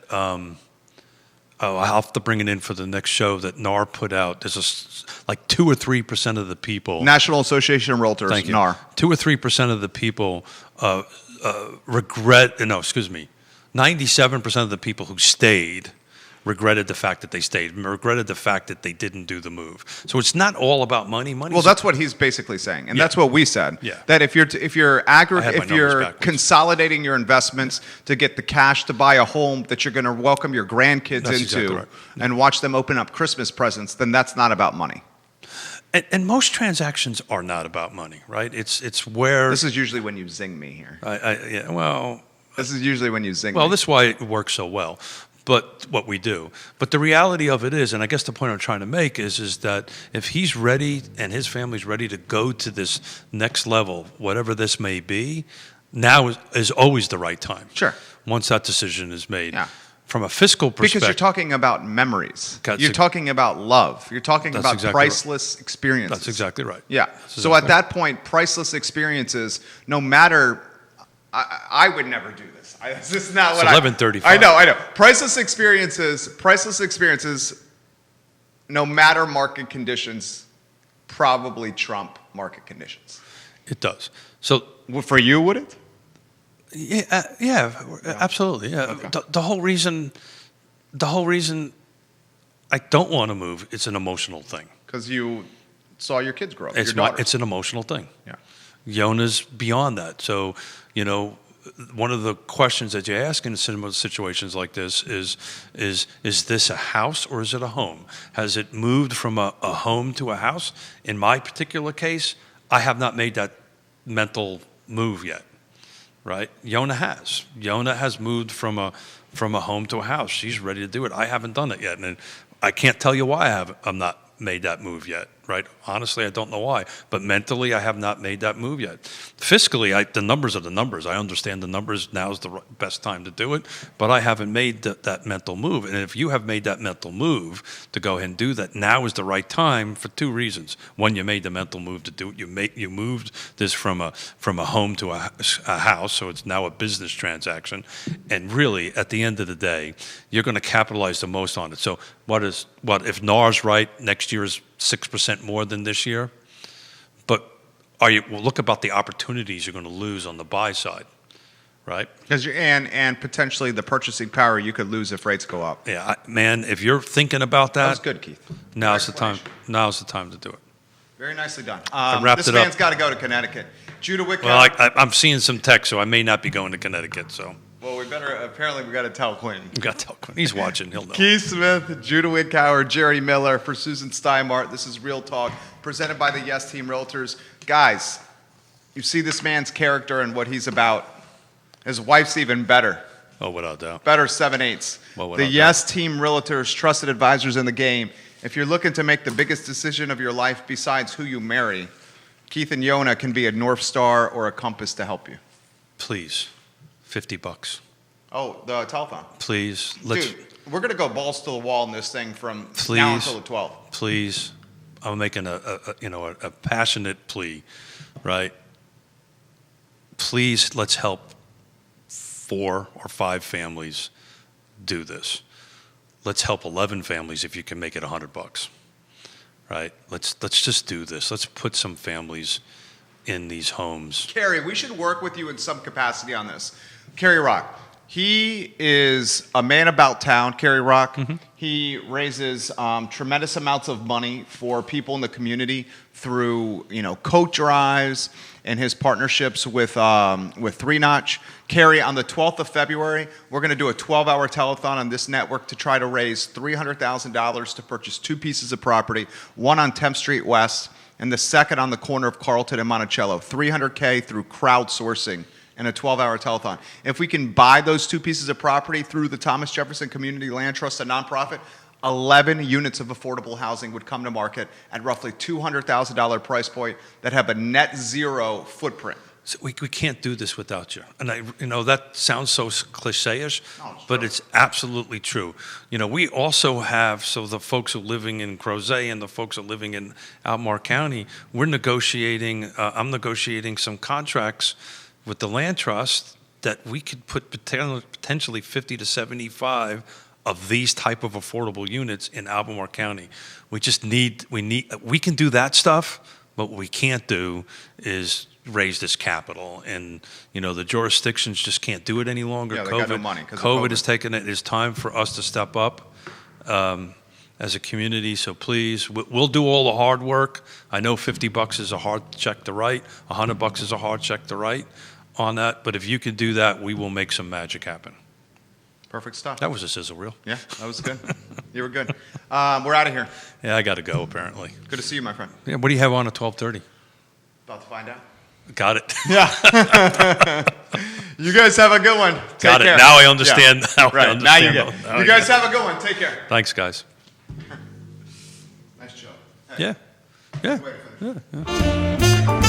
I'll have to bring it in for the next show that NAR put out. There's like 2 or 3% of the people. National Association of Realtors, thank you. NAR. 2 or 3% of the people regret. No, excuse me. 97% of the people who stayed regretted the fact that they stayed, regretted the fact that they didn't do the move. So it's not all about money. Well, that's what he's basically saying, and that's what we said. Yeah. That if you're consolidating your investments to get the cash to buy a home that you're going to welcome your grandkids into exactly right. and watch them open up Christmas presents, then that's not about money. And most transactions are not about money, right? It's where this is usually when you zing me here. This is usually when you zing me. Well, this is why it works so well. But what we do. But the reality of it is, and I guess the point I'm trying to make is that if he's ready and his family's ready to go to this next level, whatever this may be, now is always the right time. Sure. Once that decision is made. Yeah. From a fiscal perspective. Because you're talking about memories. You're talking about love. You're talking about priceless experiences. That's exactly right. Yeah. So at that point, priceless experiences, no matter, I would never do this. This is not what 11:35. I know. Priceless experiences, no matter market conditions, probably trump market conditions. It does. So for you, would it? Yeah, absolutely. Yeah. Okay. The whole reason I don't want to move, it's an emotional thing. Because you saw your kids grow up. It's an emotional thing. Yeah. Yona's beyond that. So, one of the questions that you ask in similar situations like this is this a house or is it a home? Has it moved from a home to a house? In my particular case, I have not made that mental move yet, right? Yona has moved from a home to a house. She's ready to do it. I haven't done it yet, and I can't tell you why I'm not made that move yet, right? Honestly, I don't know why, but mentally, I have not made that move yet. Fiscally, the numbers are the numbers. I understand the numbers. Now is the best time to do it, but I haven't made that mental move. And if you have made that mental move to go ahead and do that, now is the right time for 2 reasons. One, you made the mental move to do it. You moved this from a home to a house, so it's now a business transaction. And really, at the end of the day, you're going to capitalize the most on it. So what if NAR's right? Next year is 6% more than this year, but look about the opportunities you're going to lose on the buy side, right? Because and potentially the purchasing power you could lose if rates go up. Yeah, man, if you're thinking about that, that was good, Keith. Now's the time. Now's the time to do it. Very nicely done. This man's got to go to Connecticut. Judah Whitcow. Well, I'm seeing some text, so I may not be going to Connecticut. So. Well, apparently we got to tell Quinn. We got to tell Quinn. He's watching. He'll know. Keith Smith, Judah Whitcow, Jerry Miller for Susan Stimart. This is Real Talk, presented by the Yes Team Realtors. Guys, you see this man's character and what he's about. His wife's even better. Oh, without doubt. Better 7/8. Well, the Yes Team Realtors, trusted advisors in the game. If you're looking to make the biggest decision of your life besides who you marry, Keith and Yona can be a North Star or a compass to help you. Please, $50. Oh, the telethon. Please, Dude, we're going to go balls to the wall in this thing from now until the 12th. Please, I'm making a passionate plea, right? Please, let's help 4 or 5 families do this. Let's help 11 families if you can make it $100, right? Let's just do this. Let's put some families in these homes. Kerry, we should work with you in some capacity on this. Kerry Rock, he is a man about town. Kerry Rock, he raises tremendous amounts of money for people in the community through coat drives and his partnerships with 3-Notch. Kerry, on the 12th of February, we're going to do a 12-hour telethon on this network to try to raise $300,000 to purchase 2 pieces of property, one on 10th Street West and the second on the corner of Carlton and Monticello. $300K through crowdsourcing and a 12-hour telethon. If we can buy those 2 pieces of property through the Thomas Jefferson Community Land Trust, a nonprofit, 11 units of affordable housing would come to market at roughly $200,000 price point that have a net zero footprint. So we can't do this without you. And that sounds so cliche-ish, but it's absolutely true. We also have, so the folks who are living in Crozet and the folks who are living in Albemarle County, we're negotiating, I'm negotiating some contracts with the land trust that we could put potentially 50 to 75 of these type of affordable units in Albemarle County. We can do that stuff, but what we can't do is raise this capital. And, the jurisdictions just can't do it any longer. Yeah, they got no money 'cause of COVID has taken it. It's time for us to step up as a community. So please, we'll do all the hard work. I know $50 is a hard check to write. $100 is a hard check to write on that. But if you can do that, we will make some magic happen. Perfect stuff. That was a sizzle reel. Yeah, that was good. You were good. We're out of here. Yeah, I got to go, apparently. Good to see you, my friend. Yeah, what do you have on at 12:30? About to find out. Got it. Yeah. You guys have a good one. Take Got it. care. Now I understand. Yeah. Right. Now you get. You guys have a good one. Take care. Thanks, guys. Nice job. Hey. Yeah. Yeah. Yeah.